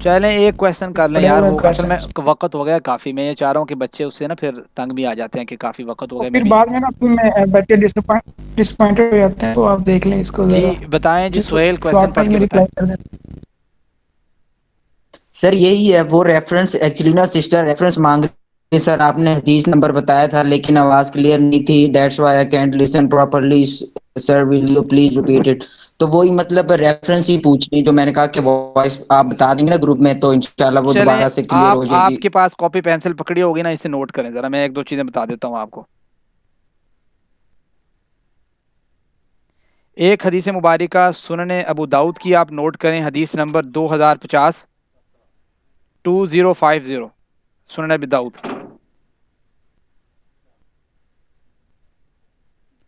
چلیں ایک کویشچن کر لیں پڑے یار. ہوئے وہ اصل میں کویشچن وقت ہو گیا کافی. میں یہ چاہ رہا ہوں کہ بچے اس سے نا پھر تنگ بھی آ جاتے ہیں کہ کافی وقت ہو تو گیا. میں پھر بھی بعد میں نا پھر میں بچے ڈسپوائنٹڈ ہو جاتے ہیں. تو آپ دیکھ لیں اس کو جی ذرا، بتائیں جی. سہیل کویشچن شارٹ پڑھ ٹائم کے میں بتائیں. رپلائی کر دیں. سر یہی ہے وہ ریفرنس، ایکچولی نا سسٹر ریفرنس مانگ رہی سر. آپ نے حدیث نمبر بتایا تھا لیکن آواز کلیئر نہیں تھی. That's why I can't listen properly. Sir will you please repeat it. تو وہی مطلب ریفرنس ہی پوچھ رہی جو میں نے کہا کہ وائس آپ بتا دیں گے نا گروپ میں تو انشاءاللہ وہ چلیں دوبارہ سے کلیئر ہو جائے آپ گی. کے پاس کاپی پینسل پکڑی ہوگی نا، اسے نوٹ کریں ذرا. میں ایک دو چیزیں بتا دیتا ہوں آپ کو. ایک حدیث مبارکہ سنن ابو داؤد کی آپ نوٹ کریں. حدیث نمبر 2050 2050 سنن ابی داؤد.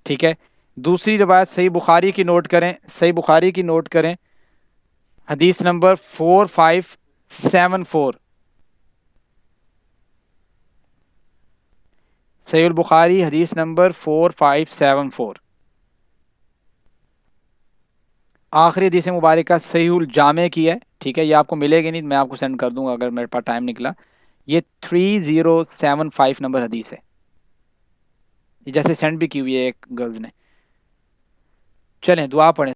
ٹھیک ہے. دوسری روایت صحیح بخاری کی نوٹ کریں. صحیح بخاری کی نوٹ کریں. حدیث نمبر 4574. صحیح البخاری حدیث نمبر 4574. آخری حدیث مبارکہ صحیح الجامع کی ہے. ٹھیک ہے، یہ آپ کو ملے گی نہیں، میں آپ کو سینڈ کر دوں گا اگر میرے پاس ٹائم نکلا. یہ 3075 نمبر حدیث ہے. یہ جیسے سینڈ بھی کی ہوئی ہے ایک گرلز نے. چلیں دعا پڑھیں.